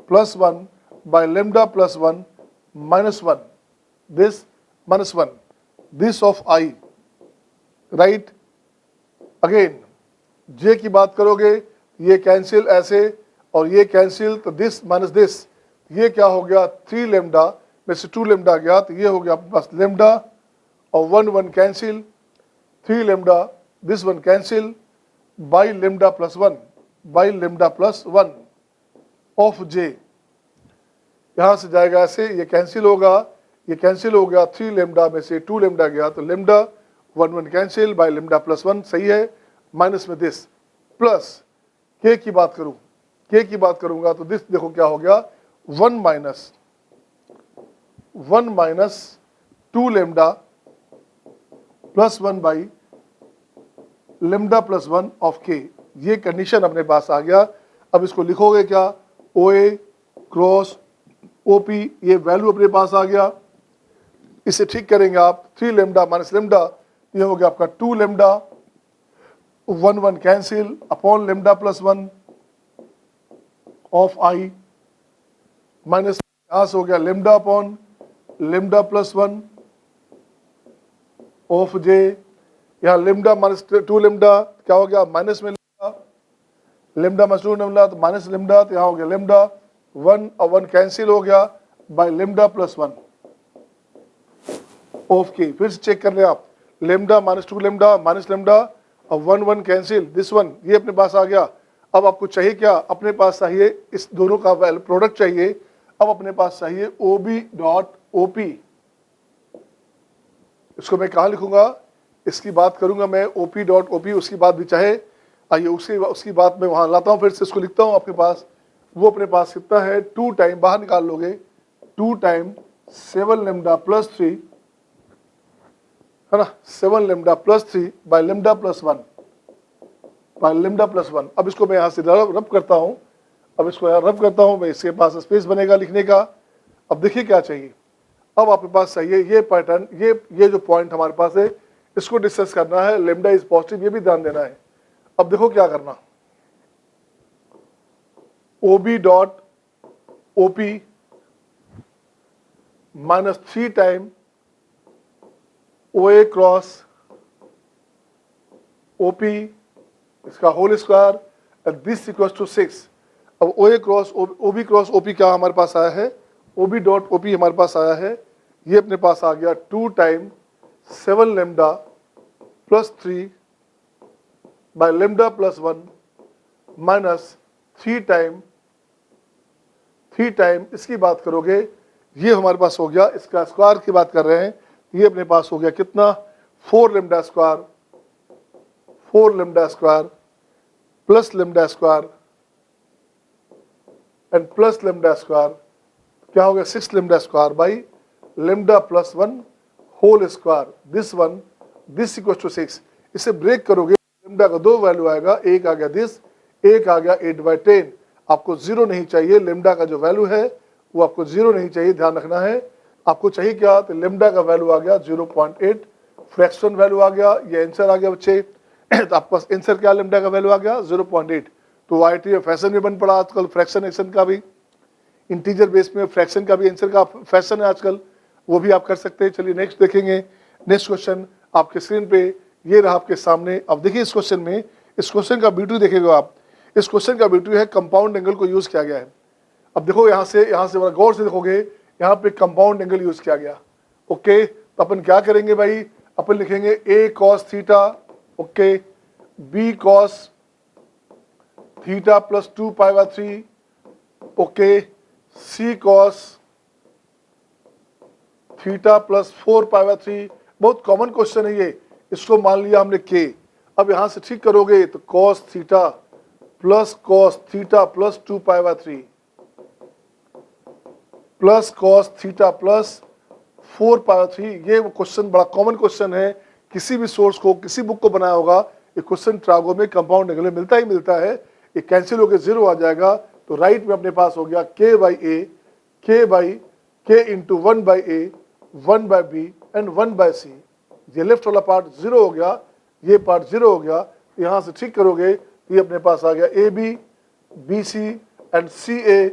plus 1 by lambda plus 1 minus 1, this minus 1, this of I, right. Again J की बात करोगे, ये कैंसिल ऐसे और ये कैंसिल, तो दिस माइनस दिस, ये क्या हो गया 3 लेमडा में से 2 लेमडा गया, तो ये हो गया अपने पास लेमडा और 1 1 cancel, 3 lambda this 1 cancel by lambda plus 1 of J, यहां से जाएगा ऐसे, ये कैंसिल होगा, 3 लेमडा में से 2 लेमडा गया, तो lambda 1 1 cancel by lambda plus 1, सही है। माइनस में दिस प्लस K की बात करूंगा तो दिस देखो क्या हो गया 1 minus 2 lambda plus 1 by lambda plus 1 of K, ये कंडीशन अपने पास आ गया। अब इसको लिखोगे क्या, OA क्रॉस OP, ये वैल्यू अपने पास आ गया, इसे ठीक करेंगे आप, 3 लेमडा माइनस लेमडा, ये हो गया आपका 2 lambda, 1 1 cancel upon lambda plus 1 of I, minus यहां से हो गया lambda upon lambda plus 1 of J, यहाँ लेमडा माइनस 2 लेमडा क्या हो गया माइनस में लेमडा माइनस 2 लेमडा, तो माइनस लेमडा, तो यहाँ हो गया लेमडा 1 और 1 कैंसिल हो गया, बाय लेमडा प्लस 1। ओके, फिर से चेक कर ले आप, lambda minus 2 lambda minus lambda, अब 1 1 कैंसिल, दिस वन ये अपने पास आ गया। अब आपको चाहिए क्या, अपने पास चाहिए इस दोनों का प्रोडक्ट चाहिए। अब अपने पास चाहिए OB डॉट OP। इसको मैं कहाँ लिखूंगा, इसकी बात करूंगा मैं OP डॉट OP, उसकी बात भी चाहे, आइए उसकी बात मैं वहां लाता हूं, फिर से इसको लिखता हूं आपके पास। वो अपने पास कितना है, 2 टाइम बाहर निकाल लोगे, 2 टाइम 7 लेमडा प्लस 3 है ना, 7 lambda plus 3 by lambda plus 1, by lambda plus 1। अब इसको मैं यहाँ से रब करता हूँ, अब इसको यहाँ रब करता हूँ मैं, इसके पास स्पेस बनेगा लिखने का। अब देखिए क्या चाहिए, अब आपके पास चाहिए ये पैटर्न, ये जो पॉइंट हमारे पास है इसको डिस्कस करना है, लेमडा इज पॉजिटिव, ये भी ध्यान देना है। अब देखो क्या करना, OB dot OP minus 3 time OA cross OP इसका whole square, this equals to 6। अब OA cross OB cross OP क्या हमारे पास आया है, OB डॉट OP हमारे पास आया है, ये अपने पास आ गया 2 time 7 lambda plus 3 by lambda plus 1 minus 3 time इसकी बात करोगे, ये हमारे पास हो गया, इसका स्क्वायर की बात कर रहे हैं, ये अपने पास हो गया कितना, 4 lambda square plus lambda square and plus lambda square, क्या हो गया 6 lambda square by lambda plus 1 whole square, this one this equal to 6। इसे ब्रेक करोगे, लेमडा का 2 वैल्यू आएगा, एक आ गया दिस, एक आ गया 8/10। आपको 0 नहीं चाहिए, लेमडा का जो वैल्यू है वो आपको 0 नहीं चाहिए, ध्यान रखना है। आपको चाहिए क्या, तो लेमडा का वैल्यू आ गया 0.8, फ्रैक्शन वैल्यू आ गया, ये आंसर आ गया बच्चे। तो आपके पास आंसर क्या, लेमडा का वैल्यू आ गया 0.8। तो IIT में फैशन में बन पड़ा आजकल, फ्रैक्शन एक्शन का भी, इंटीजर बेस में फ्रैक्शन का भी आंसर का फैशन है आजकल, वो भी आप कर सकते हैं। चलिए नेक्स्ट देखेंगे, नेक्स्ट क्वेश्चन आपके स्क्रीन पे ये रहा आपके सामने। अब देखिए इस क्वेश्चन में, इस क्वेश्चन का ब्यूटी देखेगा आप, इस क्वेश्चन का ब्यूटी है कंपाउंड एंगल को यूज किया गया है। अब देखो यहाँ से बड़ा गौर से देखोगे, यहाँ पे कंपाउंड एंगल यूज किया गया। ओके, तो अपन क्या करेंगे भाई, अपन लिखेंगे A cos theta, okay, B cos theta plus 2π/3, okay, C cos theta plus 4π/3। बहुत कॉमन क्वेश्चन है ये, इसको मान लिया हमने K। अब यहां से ठीक करोगे तो cos theta plus 2π/3 plus cos theta plus 4π/3। ये क्वेश्चन बड़ा कॉमन क्वेश्चन है, किसी भी सोर्स को, किसी बुक को बनाया होगा, ये क्वेश्चन ट्रागो में कंपाउंड एंगल में मिलता ही मिलता है। ये कैंसिल होकर 0 आ जाएगा, तो राइट में अपने पास हो गया K into 1/A 1/B and 1/C। ये लेफ्ट वाला पार्ट 0 हो गया, ये पार्ट 0 हो गया, यहां से ठीक करोगे तो ये अपने पास आ गया AB BC एंड CA,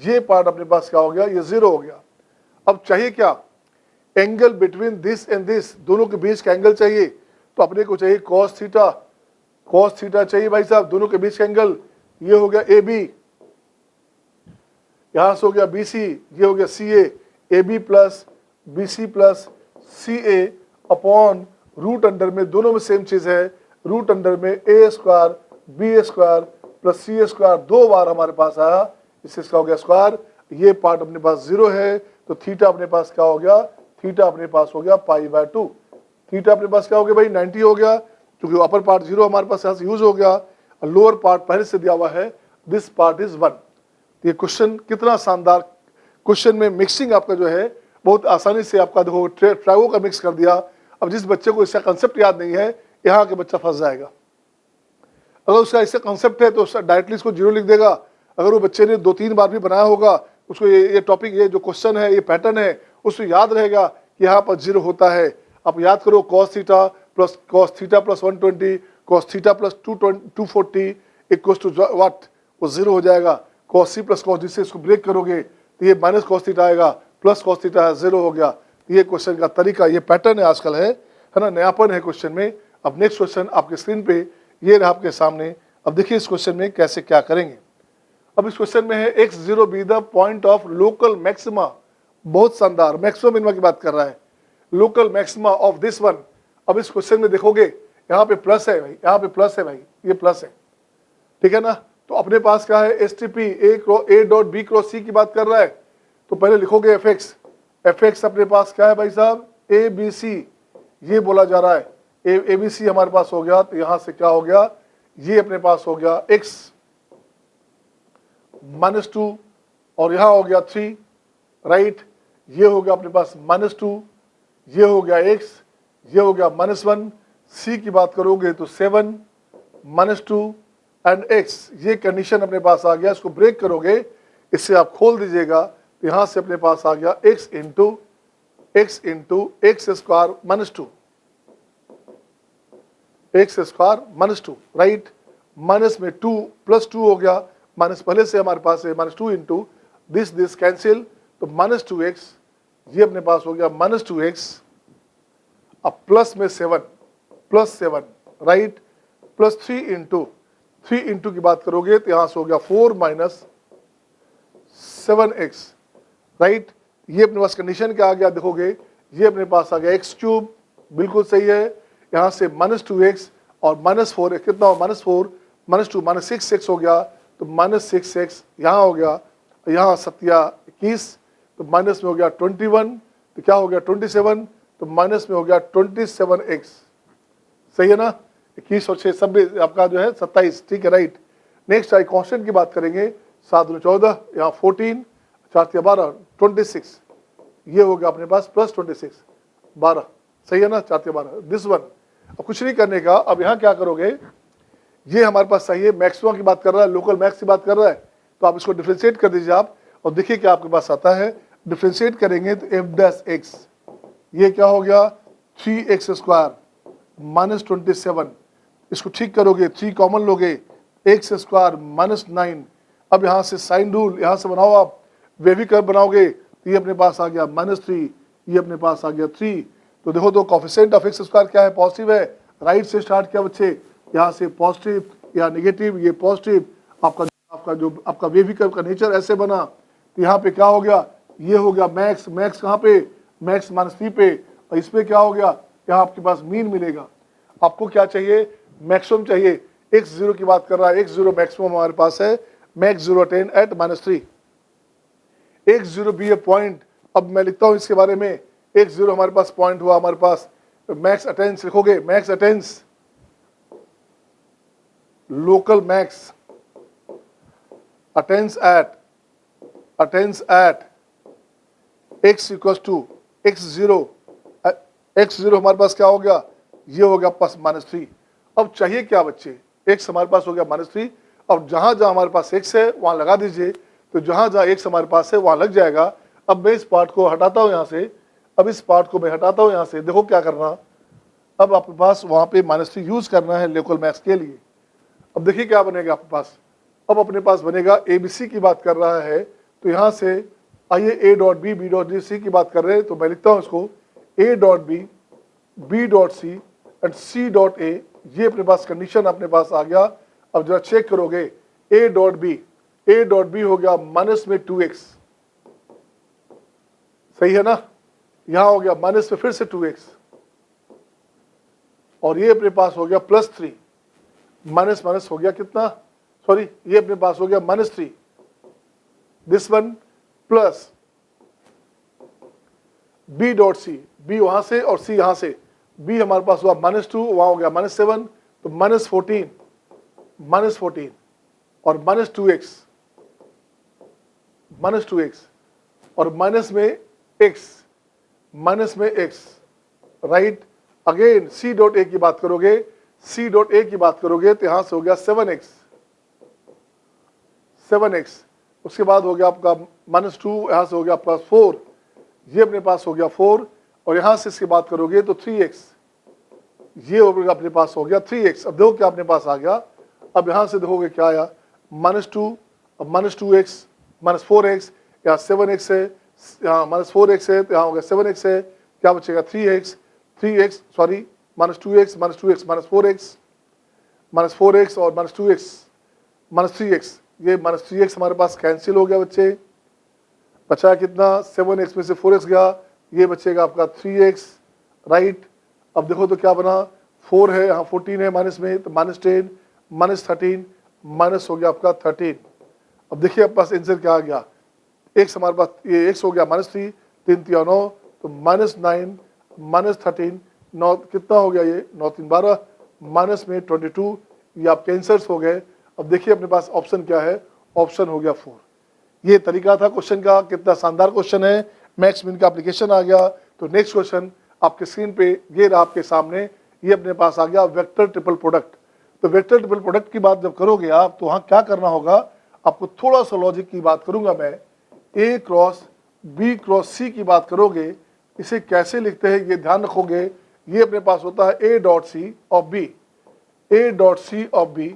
ये पार्ट अपने पास क्या हो गया, ये 0 हो गया। अब चाहिए क्या, angle between this and this, दोनों के बीच का एंगल चाहिए, तो अपने को चाहिए cos थीटा चाहिए भाई साहब, दोनों के बीच का एंगल, ये हो गया AB, यहां से हो गया BC, ये हो गया CA, AB plus BC plus CA upon root under में, दोनों में सेम चीज है, रूट अंडर में A square B square plus C square 2 बार हमारे पास आया, इससे इसका हो गया स्क्वायर। ये पार्ट अपने पास 0 है, तो थीटा अपने पास क्या हो गया, थीटा अपने पास हो गया π/2। थीटा अपने पास क्या हो गया भाई, 90 हो गया, क्योंकि अपर पार्ट 0 हमारे पास यहाँ से यूज हो गया, और लोअर पार्ट पहले से दिया हुआ है, दिस पार्ट इज 1। ये क्वेश्चन कितना शानदार क्वेश्चन में मिक्सिंग आपका जो है बहुत आसानी से आपका देखो ट्रागो का मिक्स कर दिया। अब जिस बच्चे को इसका कंसेप्ट याद नहीं है, यहाँ के बच्चा फंस जाएगा। अगर उसका इसका कंसेप्ट है तो डायरेक्टली इसको 0 लिख देगा, अगर वो बच्चे ने 2-3 बार भी बनाया होगा, उसको ये टॉपिक, ये जो क्वेश्चन है, ये पैटर्न है, उसको याद रहेगा कि यहाँ पर 0 होता है। आप याद करो, cos theta plus 120 cos theta plus 240 equal to what, वो 0 हो जाएगा। cos C plus cos D से इसको ब्रेक करोगे तो ये माइनस cos थीटा आएगा, प्लस cos थीटा है, 0 हो गया। ये क्वेश्चन का तरीका, ये पैटर्न है आजकल है ना, नयापन है क्वेश्चन में। अब नेक्स्ट क्वेश्चन आपके स्क्रीन पे ये रहा आपके सामने। अब देखिए इस क्वेश्चन में कैसे क्या करेंगे। अब इस क्वेश्चन में है x0 be the point of local maxima बहुत शानदार, मैक्सिमम मिनिमा की बात कर रहा है, local maxima of this one. अब इस क्वेश्चन में देखोगे यहाँ पे प्लस है भाई, यहाँ पे प्लस है भाई, ये प्लस है, ठीक है ना। तो अपने पास क्या है, S T P A dot B cross C की बात कर रहा है, तो पहले लिखोगे एफ एक्स। एफ एक्स अपने पास क्या है भाई साहब, ए बी सी, ये बोला जा रहा है, ए बी सी हमारे पास हो गया, तो यहां से क्या हो गया, ये अपने पास हो गया एक्स -2 और यहां हो गया 3, राइट। ये हो गया अपने पास -2, ये हो गया एक्स, ये हो गया -1। सी की बात करोगे तो 7 -2 एंड एक्स, ये कंडीशन अपने पास आ गया। इसको ब्रेक करोगे, इससे आप खोल दीजिएगा, तो यहां से अपने पास आ गया x into x square -2, x square -2, right. Minus में 2 +2 हो गया, माइनस पहले से हमारे पास है, -2 इंटू दिस कैंसिल, तो -2x, ये अपने पास हो गया -2x। अब प्लस में 7 +7, राइट, +3 इंटू 3 इंटू की बात करोगे तो यहां से हो गया 4 7x, राइट। ये अपने पास कंडीशन क्या आ गया देखोगे, ये अपने पास आ गया x3, बिल्कुल सही है। यहां से -2x और -4 कितना हो, -4 -2 -6x हो गया, तो -6x यहाँ हो गया, यहाँ 21, तो माइनस में हो गया 21, तो क्या हो गया 27, तो माइनस में हो गया 27x, सही है ना। 21 और 6 सब आपका जो है 27, ठीक है, राइट। नेक्स्ट आई कांस्टेंट की बात करेंगे, 7 दूनी 14, यहाँ 14, 4 3 12, 26, ये हो गया अपने पास +26, 12, सही है ना, 4 3 12, दिस वन। अब कुछ नहीं करने का, अब यहाँ क्या करोगे, ये हमारे पास सही है, मैक्सिमम की बात कर रहा है, लोकल मैक्स की बात कर रहा है, तो आप इसको डिफ्रेंशिएट कर दीजिए आप, और देखिए क्या आपके पास आता है। डिफ्रेंशिएट करेंगे तो f'(x), ये क्या हो गया 3x स्क्वायर -27, इसको ठीक करोगे, 3 कॉमन लोगे, x स्क्वायर -9। अब यहाँ से साइन रूल यहाँ से बनाओ, आप वेवी कर्व बनाओगे, तो ये अपने पास आ गया -3, ये अपने पास आ गया 3। तो देखो तो कोफिशिएंट ऑफ x स्क्वायर क्या है, पॉजिटिव है, राइट से स्टार्ट किया बच्चे, यहाँ से पॉजिटिव या नेगेटिव, ये पॉजिटिव। आपका वेवी कर्व का नेचर ऐसे बना, तो यहाँ पे क्या हो गया, ये हो गया मैक्स कहाँ पे, मैक्स -3 पे, और इसमें क्या हो गया, यहाँ आपके पास मीन मिलेगा। आपको क्या चाहिए, मैक्सिमम चाहिए, x0 की बात कर रहा है, x0 मैक्सिमम हमारे पास है, max 0 attain at -3, x0 B A point. अब मैं लिखता हूँ इसके बारे में, x0 हमारे पास पॉइंट हुआ, हमारे पास मैक्स अटेंस लिखोगे, max attains, local max attains at x equals to x0 हमारे पास क्या हो गया, ये हो गया +3। अब चाहिए क्या बच्चे, x हमारे पास हो गया -3, अब जहां जहां हमारे पास x है वहां लगा दीजिए, तो जहां जहां x हमारे पास है वहां लग जाएगा। अब मैं इस पार्ट को हटाता हूं यहाँ से, अब इस पार्ट को मैं हटाता हूं यहाँ से, देखो क्या करना, अब आपके पास वहां पे -3 यूज करना है लोकल मैक्स के लिए। अब देखिए क्या बनेगा आपके पास, अब अपने पास बनेगा ABC की बात कर रहा है, तो यहाँ से आइए A.B B.C की बात कर रहे हैं, तो मैं लिखता हूँ इसको A.B B.C एंड C.A, ये अपने पास कंडीशन अपने पास आ गया। अब जरा चेक करोगे, A.B हो गया माइनस में 2x, सही है ना, यहाँ हो गया माइनस में फिर से 2x, और ये अपने पास हो गया +3, माइनस माइनस हो गया कितना, सॉरी, ये अपने पास हो गया -3, this one plus B.C, B वहां से और C यहां से, B हमारे पास हुआ -2, वहां हो गया -7, तो -14 और -2x और माइनस में x, राइट। अगेन C.A की बात करोगे, C.A की बात करोगे तो यहां से हो गया 7x, उसके बाद हो गया आपका -2, यहां से हो गया आपका 4, ये अपने पास हो गया 4, और यहां से इसकी बात करोगे तो 3x, ये अपने पास हो गया 3x। अब देखो क्या अपने पास आ गया, अब यहां से देखोगे क्या आया, -2, अब -2x -4x, यहाँ 7x है, यहाँ -4x है, तो यहाँ हो गया 7x है, क्या बचेगा 3x सॉरी, -2x -4x और -2x -3x, ये -3x हमारे पास कैंसिल हो गया बच्चे। बचा कितना, 7x में से 4x गया, ये बचेगा आपका 3x, राइट। अब देखो तो क्या बना, 4 है, यहाँ 14 है माइनस में, तो -10 -13 माइनस हो गया आपका 13। अब देखिए आपके पास आंसर क्या आ गया, x हमारे पास ये x हो गया -3, 3 3 9, तो -9 -13 9 कितना हो गया, ये 9 3 12 माइनस में 22, ये आपके आंसर्स हो गए। अब देखिए अपने पास ऑप्शन क्या है, ऑप्शन हो गया 4। ये तरीका था क्वेश्चन का, कितना शानदार क्वेश्चन है, मैक्स मिन का एप्लीकेशन आ गया। तो नेक्स्ट क्वेश्चन आपके स्क्रीन पे ये रहा आपके सामने, ये अपने पास आ गया वेक्टर ट्रिपल प्रोडक्ट। तो वेक्टर ट्रिपल प्रोडक्ट की बात जब करोगे आप, तो वहाँ क्या करना होगा, आपको थोड़ा सा लॉजिक की बात करूंगा मैं। ए क्रॉस बी क्रॉस सी की बात करोगे, इसे कैसे लिखते हैं ये ध्यान रखोगे। ये अपने पास होता है A dot C of B, A dot C of B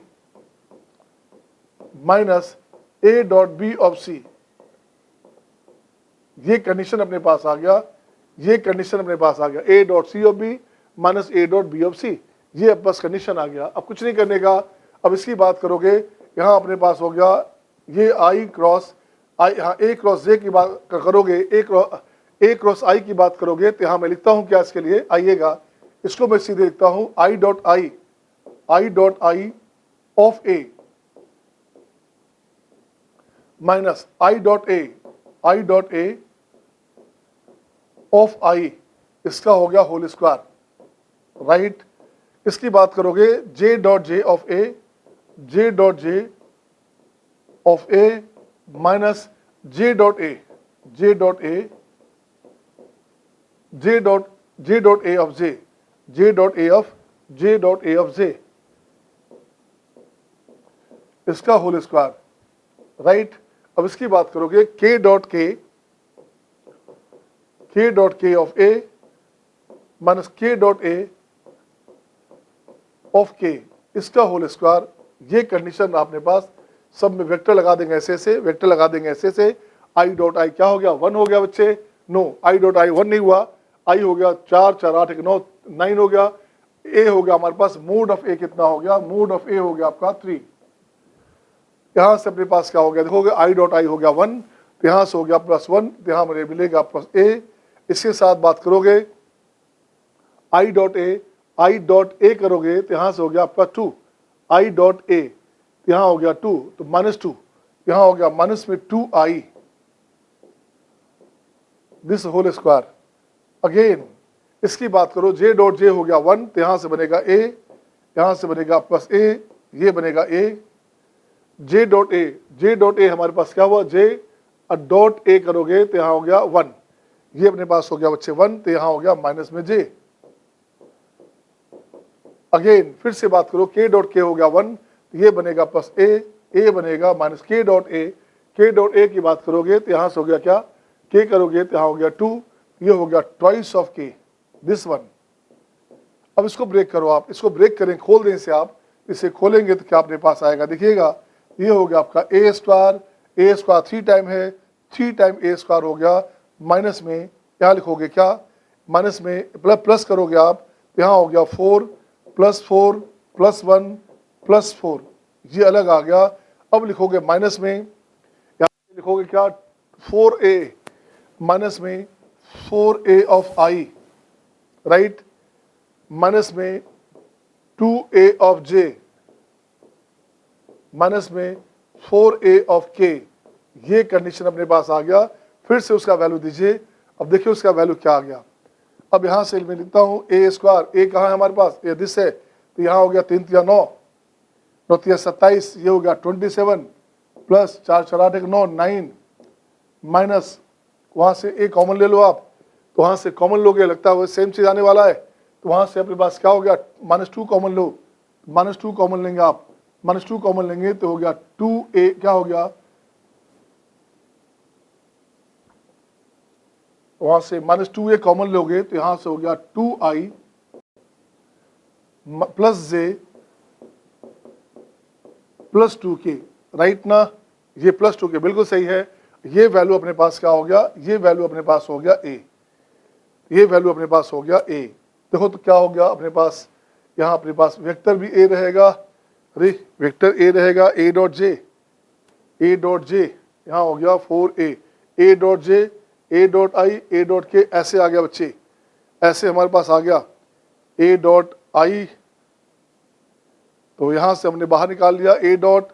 minus A dot B of C. ये कंडीशन अपने पास आ गया, ये कंडीशन अपने पास आ गया, A dot C of B minus A dot B of C, ये बस कंडीशन आ गया। अब कुछ नहीं करने का। अब इसकी बात करोगे, यहाँ अपने पास हो गया ये आई क्रॉस आई, यहाँ ए क्रॉस जे की बात करोगे, ए क्रॉस आई की बात करोगे, तो यहाँ मैं लिखता हूँ क्या इसके लिए, आइएगा, इसको मैं सीधे लिखता हूँ I dot I of A minus I dot A of I, इसका हो गया होल स्क्वायर, राइट। इसकी बात करोगे J dot J of A, J dot J of A minus J dot A, J dot A, J dot A of J, J dot A of J dot A of J, इसका होल स्क्वायर, राइट। अब इसकी बात करोगे के डॉट के ऑफ ए माइनस के डॉट ए ऑफ के, इसका होल स्क्वायर। ये कंडीशन आपने पास सब में वेक्टर लगा देंगे ऐसे से, वेक्टर लगा देंगे ऐसे से। आई डॉट आई क्या हो गया, 1 हो गया बच्चे, नो आई डॉट आई 1 नहीं हुआ, आई हो गया 4 4 8 1 9 9 हो गया। ए हो गया हमारे पास, मोड ऑफ ए कितना हो गया, मोड ऑफ ए हो गया आपका 3। यहां से अपने पास क्या हो गया, देखोगे आई डॉट आई हो गया 1, तो यहां से हो गया +1, तो यहां मुझे मिलेगा प्लस ए। इसके साथ बात करोगे आई डॉट ए करोगे, तो यहां से हो गया आपका 2, आई डॉट ए, यहां हो गया 2, तो -2, यहां हो गया माइनस में 2i, this whole square. Again इसकी बात करो, जे डॉट जे हो गया 1, तो यहां से बनेगा ए, यहां से बनेगा प्लस ए, ये बनेगा ए, जे डॉट ए हमारे पास क्या हुआ, जे डॉट ए करोगे तो यहां हो गया 1, ये अपने पास हो गया बच्चे 1, तो यहां हो गया माइनस में जे। अगेन फिर से बात करो, के डॉट के हो गया 1, तो ये बनेगा प्लस ए बनेगा माइनस के डॉट ए की बात करोगे तो यहां से हो गया क्या, के करोगे तो यहां हो गया 2, ये हो गया ट्वाइस ऑफ के, दिस वन। अब इसको ब्रेक करो आप, इसको ब्रेक करें, खोल दें इसे आप, इसे खोलेंगे तो क्या अपने पास आएगा, देखिएगा ये हो गया आपका ए स्क्वायर 3 टाइम है, 3 टाइम ए स्क्वायर हो गया, माइनस में यहाँ लिखोगे क्या, माइनस में प्लस करोगे आप, यहाँ हो गया 4 +4 +1 +4, ये अलग आ गया। अब लिखोगे माइनस में, यहाँ लिखोगे क्या 4a माइनस में 4a of I, right, minus में 2a ऑफ j माइनस में 4a ऑफ k, ये कंडीशन अपने पास आ गया। फिर से उसका वैल्यू दीजिए, अब देखिए उसका वैल्यू क्या आ गया। अब यहाँ से मैं लिखता हूँ ए स्क्वायर, ए कहाँ है हमारे पास, ये दिस है, तो यहाँ हो गया 3 3 9 9 3 27, ये हो गया 27 प्लस 4 4 8 1 9 9 माइनस, वहाँ से ए कॉमन ले लो आप, तो वहाँ से कॉमन लोगे, लगता है वो सेम चीज़ आने वाला है, तो वहाँ से अपने पास क्या हो गया -2 कॉमन लो, -2 कॉमन लेंगे आप, -2 कॉमन लेंगे तो हो गया 2a, क्या हो गया, वहां से -2a कॉमन लोगे तो यहां से हो गया 2i plus j plus 2k, right ना, ये प्लस 2k बिल्कुल सही है। ये वैल्यू अपने पास क्या हो गया, ये वैल्यू अपने पास हो गया a, ये वैल्यू अपने पास हो गया a। देखो तो क्या हो गया अपने पास, यहाँ अपने पास वेक्टर भी a रहेगा, अरे वेक्टर a रहेगा, a डॉट जे यहाँ हो गया 4a, A dot J, A dot I, A dot के, ऐसे आ गया बच्चे, ऐसे हमारे पास आ गया ए डॉट आई। तो यहां से हमने बाहर निकाल लिया A dot,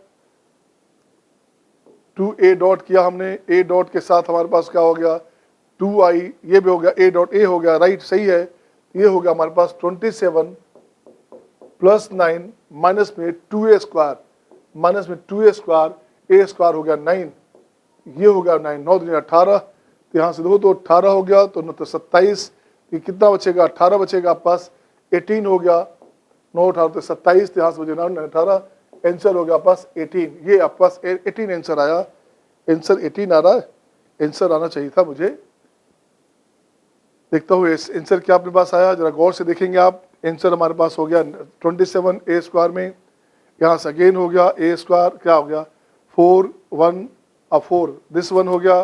two A dot किया हमने, ए डॉट के साथ हमारे पास क्या हो गया 2i, ये भी हो गया ए डॉट ए हो गया, राइट सही है। ये हो गया हमारे पास 27 प्लस 9 माइनस में 2a स्क्वायर, माइनस में 2a स्क्वायर, ए स्क्वायर हो गया 9, ये हो गया 9, 9 दूनी 18। तो यहाँ से देखो तो 18 हो गया, तो 9 तो 27, ये कितना बचेगा 18 बचेगा आपके पास, 18 हो गया, 9 18 तो 27, तो यहाँ से बचेगा 18, आंसर हो गया आपके पास 18। ये आपके पास 18 आंसर आया, आंसर 18 आ रहा है, आंसर आना चाहिए था मुझे। देखता हूँ आंसर क्या अपने पास आया, जरा गौर से देखेंगे आप। आंसर हमारे पास हो गया 27 ए स्क्वायर में, यहाँ से अगेन हो गया ए स्क्वायर, क्या हो गया 4 1 अब 4, दिस वन हो गया,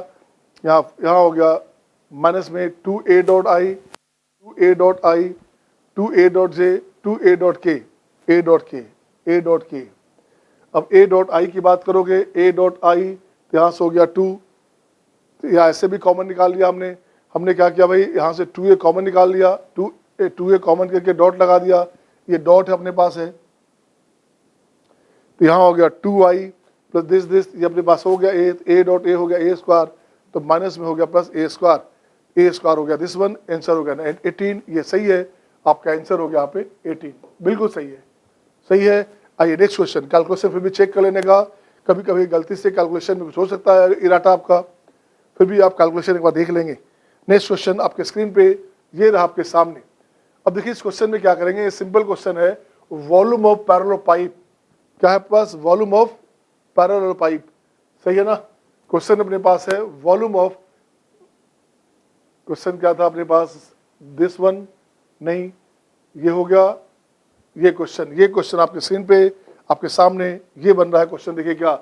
यहाँ हो गया माइनस में 2a dot I, 2a dot I, 2a dot J, 2a dot के, a डॉट के, a डॉट के। अब a डॉट आई की बात करोगे, a डॉट आई, तो यहाँ से हो गया 2, तो यहाँ ऐसे भी कॉमन निकाल लिया हमने। हमने क्या किया भाई, यहाँ से 2a कॉमन निकाल लिया, 2a कॉमन करके डॉट लगा दिया, ये डॉट है अपने पास है, तो यहाँ हो गया 2i प्लस दिस, ये अपने पास हो गया a डॉट ए हो गया a स्क्वायर, तो माइनस में हो गया प्लस a स्क्वायर हो गया दिस वन, आंसर हो गया 18। ये सही है, आपका आंसर हो गया यहाँ पे 18, बिल्कुल सही है, सही है। आइए नेक्स्ट क्वेश्चन, कैलकुलेशन फिर भी चेक कर लेने का, कभी कभी गलती से कैलकुलेशन में कुछ हो सकता है इराटा आपका, फिर भी आप कैलकुलेशन एक बार देख लेंगे। नेक्स्ट क्वेश्चन आपके स्क्रीन पे ये रहा आपके सामने। अब देखिए इस क्वेश्चन में क्या करेंगे, ये सिंपल क्वेश्चन है, वॉल्यूम ऑफ पैरेलल पाइप, क्या है पास वॉल्यूम ऑफ पैरेलल पाइप, सही है ना। क्वेश्चन अपने पास है वॉल्यूम ऑफ, क्वेश्चन क्या था अपने पास, दिस वन नहीं, ये हो गया ये क्वेश्चन आपके स्क्रीन पे आपके सामने ये बन रहा है क्वेश्चन। देखिए क्या,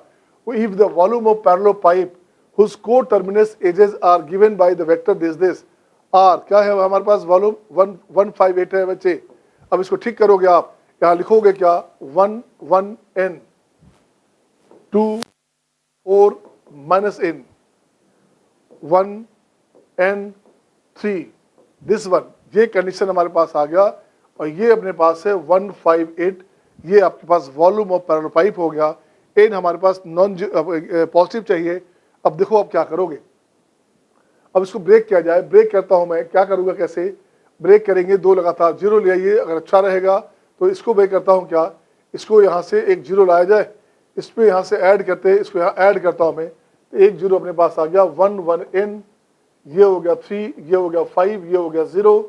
if the volume of parallel pipe whose co-terminus edges are given by the vector this r, क्या है हमारे पास वॉल्यूम 158 है बच्चे। अब इसको ठीक करोगे आप, यहाँ लिखोगे क्या 1 1 n 2 4 minus n 1 n 3 this one, ये कंडीशन हमारे पास आ गया, और ये अपने पास है 158, ये आपके पास वॉल्यूम ऑफ पैरेलल पाइप हो गया। n हमारे पास नॉन पॉजिटिव चाहिए। अब देखो अब क्या करोगे, अब इसको ब्रेक किया जाए, ब्रेक करता हूं मैं, क्या करूंगा कैसे ब्रेक करेंगे, 2 लगातार 0 ले आइए, अगर अच्छा रहेगा तो इसको ब्रेक करता हूं, क्या इसको यहाँ से एक 0 लाया जाए, इस पर यहाँ से ऐड करते हैं, इसको यहाँ ऐड करता हूं मैं, तो एक 0 अपने पास आ गया 1 1 n, ये हो गया 3, ये हो गया 5, ये हो गया 0,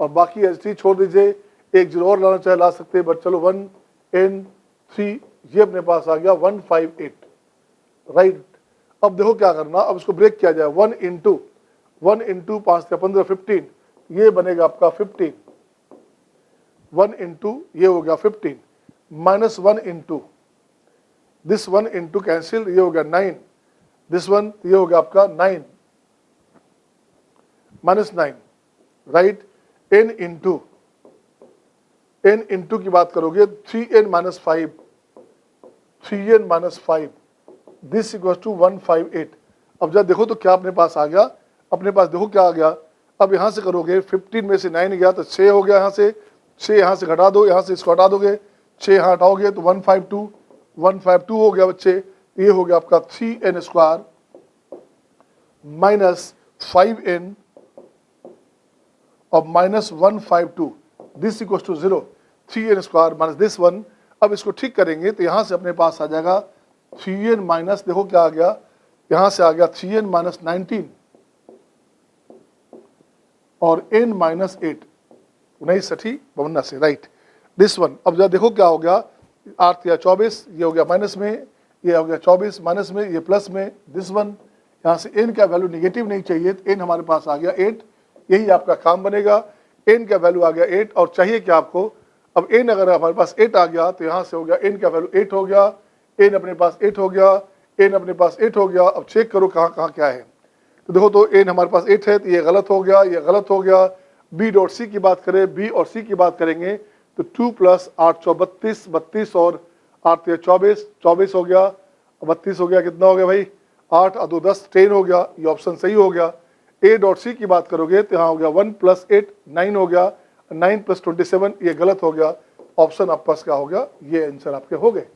और बाकी एच छोड़ दीजिए, एक 0 और लाना चाहे ला सकते हैं, बट चलो 1 n 3, ये अपने पास आ गया 158, राइट। अब देखो क्या करना, अब इसको ब्रेक किया जाए, 1 इंटू 5 से 15 15, ये बनेगा आपका 15, 1 इंटू ये हो गया 15, minus 1 into this 1 into cancel, ये हो गया 9, दिस वन ये हो गया आपका 9 माइनस 9, राइट। n इंटू की बात करोगे 3n minus 5, 3n minus 5, this equal to 158। अब जब देखो तो क्या अपने पास आ गया, अपने पास देखो क्या आ गया, अब यहाँ से करोगे 15 में से 9 गया तो 6 हो गया, यहाँ से 6 यहाँ से घटा दो, यहाँ से इसको हटा दोगे, 6 यहाँ हटाओगे तो 152 हो गया बच्चे। ये हो गया आपका 3n स्क्वायर माइनस 5n और minus 152, this equal to 0, 3n square minus this one. अब इसको ठीक करेंगे तो यहाँ से अपने पास आ जाएगा 3n माइनस, देखो क्या आ गया, यहां से आ गया 3n माइनस 19 और n माइनस 8, 19 52 से, राइट दिस वन। अब जरा देखो क्या हो गया, 8 या 24, ये हो गया माइनस में, ये हो गया 24 माइनस में, ये प्लस में, दिस वन। यहाँ से n का वैल्यू निगेटिव नहीं चाहिए, तो n हमारे पास आ गया 8, यही आपका काम बनेगा। n का वैल्यू आ गया 8, और चाहिए क्या आपको, अब n अगर हमारे पास 8 आ गया तो यहाँ से हो गया n का वैल्यू 8 हो गया, n अपने पास 8 हो गया, n अपने पास 8 हो गया। अब चेक करो कहाँ कहाँ क्या है, तो देखो तो n हमारे पास 8 है, तो ये गलत हो गया, ये गलत हो गया। b डॉट c की बात करें, b और c की बात करेंगे तो 2 प्लस 8 32 और 8 24 हो गया, 32 हो गया, कितना हो गया भाई 8 और 2 10 10 हो गया, ये ऑप्शन सही हो गया। ए डॉट सी की बात करोगे तो यहाँ हो गया 1 + 8 9 हो गया, 9 + 27 ये गलत हो गया। ऑप्शन आपके पास क्या हो गया, ये आंसर आपके हो गए।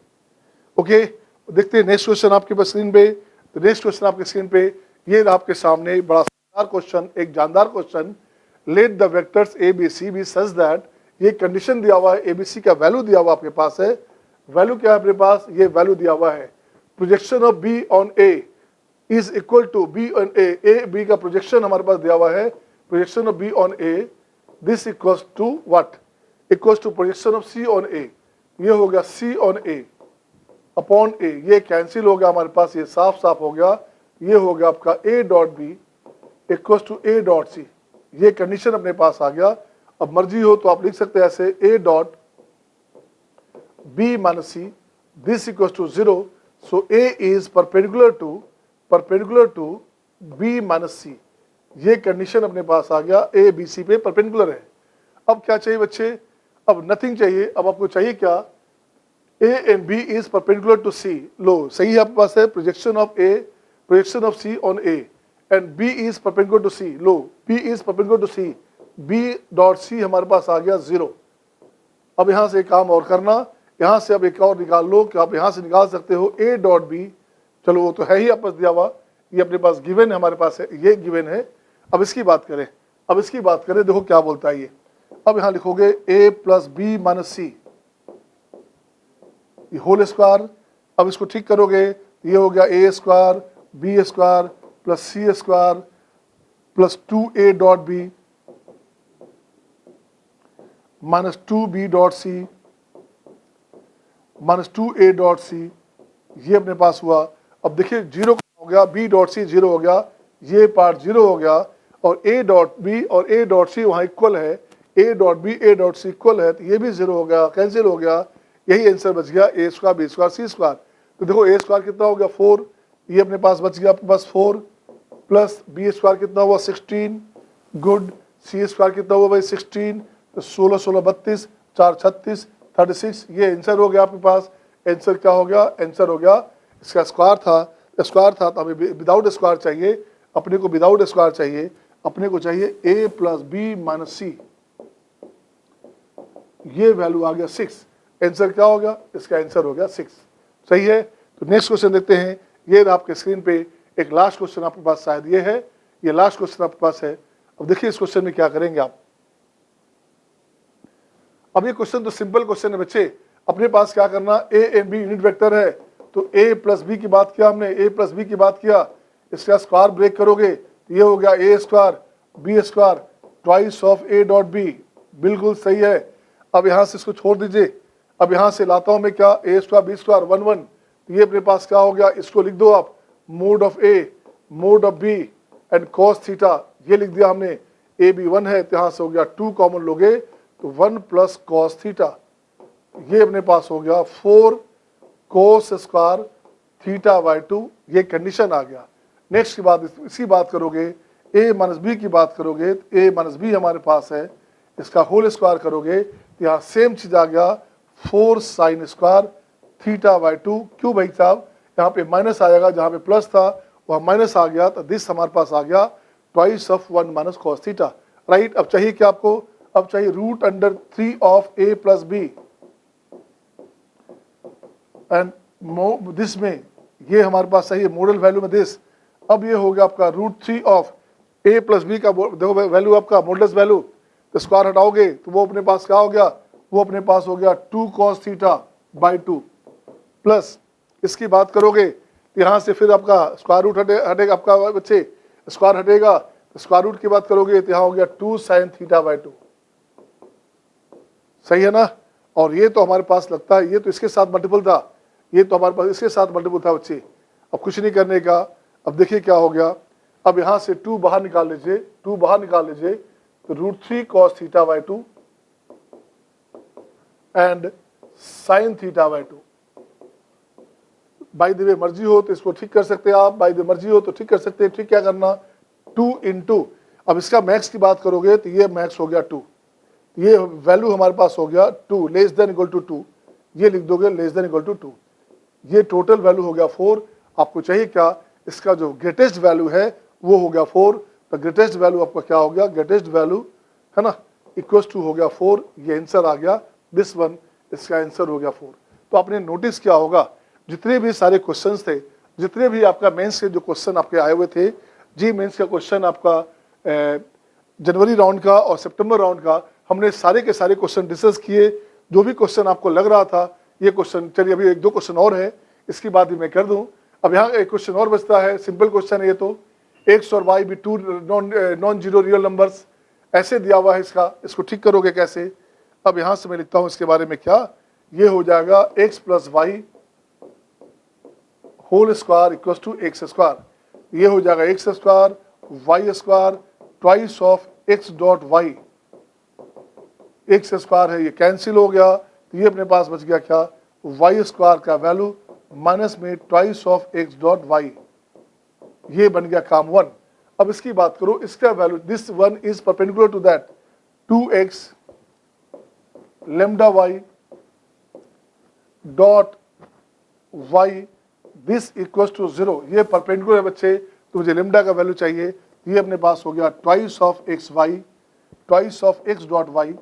ओके, देखते हैं नेक्स्ट क्वेश्चन आपके पास स्क्रीन पे। तो नेक्स्ट क्वेश्चन आपके स्क्रीन पे ये आपके सामने बड़ा शानदार क्वेश्चन, एक जानदार question. Let the vectors A B C be such that, ये कंडीशन दिया हुआ है, ए बी सी का वैल्यू दिया हुआ आपके पास है। वैल्यू क्या है अपने पास, ये वैल्यू दिया हुआ है, projection of B on A is equal to B on A B का प्रोजेक्शन हमारे पास दिया हुआ है, projection of B on A this equals to what, equals to projection of C on A. ये हो गया सी ऑन ए अपॉन ए, ये कैंसिल हो गया हमारे पास, ये साफ साफ हो गया। ये हो गया आपका A dot B equals to A dot C, ये कंडीशन अपने पास आ गया। अब मर्जी हो तो आप लिख सकते हैं ऐसे, A dot B minus C this equals to 0, so A is perpendicular to B minus C. ये कंडीशन अपने पास आ गया, ए बी सी पे परपेंडिकुलर है। अब क्या चाहिए बच्चे, अब नथिंग चाहिए, अब आपको चाहिए क्या, A and B is perpendicular to C, लो सही है आपके पास है, projection of A, projection of C on A and B is perpendicular to C, low B is perpendicular to C, B dot C हमारे पास आ गया 0। अब यहाँ से एक काम और करना, यहाँ से अब एक और निकाल लो कि आप यहाँ से निकाल सकते हो A डॉट B, चलो वो तो है ही आपस दिया हुआ, ये अपने पास गिवन है, हमारे पास है, ये गिवन है। अब इसकी बात करें, देखो क्या बोलता है ये। अब यहाँ लिखोगे A + B - C whole square. अब इसको ठीक करोगे, ये हो गया A square B square plus C square plus 2a dot B minus 2b dot C minus 2a dot C, ये अपने पास हुआ। अब देखिए 0 हो गया, b डॉट सी 0 हो गया, ये पार्ट 0 हो गया, और a डॉट बी और a डॉट सी वहाँ इक्वल है, a dot B a dot C equal है, तो ये भी 0 हो गया, कैंसिल हो गया। यही आंसर बच गया, A square B square C square. तो देखो ए स्क्वायर कितना हो गया 4, ये अपने पास बच गया आपके पास 4 प्लस बी स्क्वायर कितना हुआ 16, गुड, सी स्क्वायर कितना हुआ भाई 16, तो 16 16 32 4 36 36, ये आंसर हो गया आपके पास। आंसर क्या हो गया, आंसर हो गया, इसका स्क्वायर था तो हमें विदाउट स्क्वायर चाहिए, अपने को विदाउट स्क्वायर चाहिए, अपने को चाहिए ए प्लस बी माइनस सी, ये वैल्यू आ गया 6। आंसर क्या हो गया, इसका आंसर हो गया 6, सही है। तो नेक्स्ट क्वेश्चन देखते हैं, ये आपके स्क्रीन पे एक लास्ट क्वेश्चन आपके पास शायद ये है, ये लास्ट क्वेश्चन आपके पास है। अब देखिए इस क्वेश्चन में क्या करेंगे आप। अब ये क्वेश्चन तो सिंपल क्वेश्चन है बच्चे, अपने पास क्या करना, A and B unit vector है, तो ए प्लस बी की बात किया हमने, ए प्लस बी की बात किया, इसका स्क्वायर ब्रेक करोगे तो ये हो गया A square B square twice of A dot B, बिल्कुल सही है। अब यहाँ से इसको छोड़ दीजिए, अब यहाँ से लाता हूँ मैं क्या, ए स्क्वायर बी स्क्वायर 1 1, तो ये अपने पास क्या हो गया, इसको लिख दो आप, mod of A mod of B and cos theta, ये लिख दिया हमने। ए बी 1 है तो यहाँ से हो गया 2 कॉमन लोगे तो 1 प्लस कॉस थीटा, ये अपने पास हो गया 4 कोस स्क्वायर थीटा बाई 2, ये कंडीशन आ गया। नेक्स्ट की बात, इसकी बात करोगे, ए माइनस बी की बात करोगे, ए माइनस बी हमारे पास है, इसका होल स्क्वायर करोगे तो यहाँ सेम चीज आ गया 4 साइन स्क्वायर थीटा बाई 2। क्यों भाई साहब, यहाँ पे माइनस आएगा, जहाँ पे प्लस था वहाँ माइनस आ गया, तो दिस हमारे पास आ गया twice of 1 minus cos theta, right. अब चाहिए क्या आपको, अब चाहिए √3 of A plus B and this में, ये हमारे पास सही है मॉडल वैल्यू में दिस। अब ये हो गया आपका √3 ऑफ ए प्लस बी का, देखो वैल्यू आपका मॉडल्स वैल्यू, तो स्क्वायर हटाओगे तो वो अपने पास क्या हो गया, वो अपने पास हो गया 2 cos थीटा बाई 2 प्लस इसकी बात करोगे तो यहाँ से फिर आपका स्क्वायर रूट हटेगा आपका बच्चे, स्क्वायर हटेगा तो स्क्वायर रूट की बात करोगे तो यहाँ हो गया 2 sin थीटा बाई 2, सही है ना। और ये तो हमारे पास लगता है, ये तो इसके साथ मल्टीपल था, ये तो हमारे पास इसके साथ मल्टीपल था बच्चे। अब कुछ नहीं करने का, अब देखिए क्या हो गया, अब यहाँ से 2 बाहर निकाल लीजिए, 2 बाहर निकाल लीजिए तो √3 cos theta by 2 and sine theta by 2। By the way मर्जी हो तो इसको ठीक कर सकते हैं आप, बाई द मर्जी हो तो ठीक कर सकते हैं। ठीक क्या करना, 2 × अब इसका मैक्स की बात करोगे तो ये मैक्स हो गया 2, ये वैल्यू हमारे पास हो गया 2 लेस देन इक्वल टू 2, ये लिख दोगे लेस देन इक्वल टू 2, ये टोटल वैल्यू हो गया 4। आपको चाहिए क्या, इसका जो ग्रेटेस्ट वैल्यू है वो हो गया 4। तो ग्रेटेस्ट वैल्यू आपका क्या हो गया, ग्रेटेस्ट वैल्यू है ना इक्वल्स टू हो गया 4। ये आंसर आ गया दिस वन, इसका आंसर हो गया 4। तो आपने नोटिस किया होगा जितने भी सारे क्वेश्चंस थे, जितने भी आपका मेंस के जो क्वेश्चन आपके आए हुए थे, जी मेंस का क्वेश्चन आपका जनवरी राउंड का और सितंबर राउंड का, हमने सारे के सारे क्वेश्चन डिस्कस किए। जो भी क्वेश्चन आपको लग रहा था ये क्वेश्चन, चलिए अभी 1-2 क्वेश्चन और है, इसकी बात भी मैं कर दूं। अब यहाँ एक क्वेश्चन और बचता है, सिंपल क्वेश्चन है ये तो, एक्स और वाई भी 2 नॉन जीरो रियल नंबर्स ऐसे दिया हुआ है, इसको ठीक करोगे कैसे। अब यहाँ से मैं लिखता हूँ इसके बारे में क्या, ये हो जाएगा X plus Y whole square equal to X square. ये हो जाएगा X square Y square twice of X dot Y. X square है ये कैंसिल हो गया, तो ये अपने पास बच गया क्या, वाई स्क्वायर का वैल्यू माइनस में twice of X dot Y. ये बन गया काम 1। अब इसकी बात करो, इसका value this one is perpendicular to that 2x lambda y dot y this equals to 0। ये परपेंडिकुलर है बच्चे, तो मुझे लेमडा का वैल्यू चाहिए। ये अपने पास हो गया twice of X Y, twice of X dot Y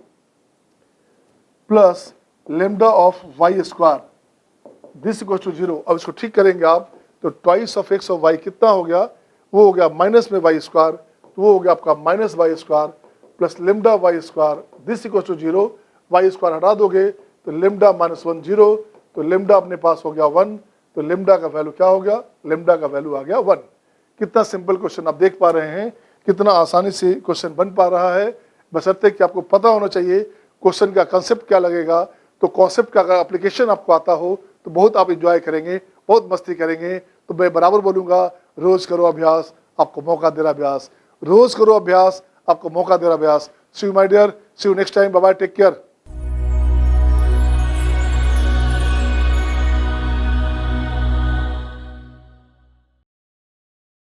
plus lambda of Y square this equals to 0। अब इसको ठीक करेंगे आप, तो twice of X of Y कितना हो गया, वो हो गया माइनस में वाई स्क्वायर, तो वो हो गया आपका minus Y square plus lambda Y square this equals to 0। Y square हटा दोगे तो लेमडा माइनस 1 0, तो लेमडा अपने पास हो गया 1, तो लेमडा का वैल्यू क्या हो गया, लेमडा का वैल्यू आ गया 1। कितना सिंपल क्वेश्चन आप देख पा रहे हैं, कितना आसानी से क्वेश्चन बन पा रहा है। बशर्ते कि आपको पता होना चाहिए क्वेश्चन का कंसेप्ट क्या लगेगा। तो कॉन्सेप्ट का अगर एप्लीकेशन आपको आता हो तो बहुत आप इंजॉय करेंगे, बहुत मस्ती करेंगे। तो मैं बराबर बोलूँगा, रोज करो अभ्यास, आपको मौका दे रहा अभ्यास, रोज करो अभ्यास, आपको मौका दे रहा अभ्यास। See you my dear, see you next time, bye bye, take care.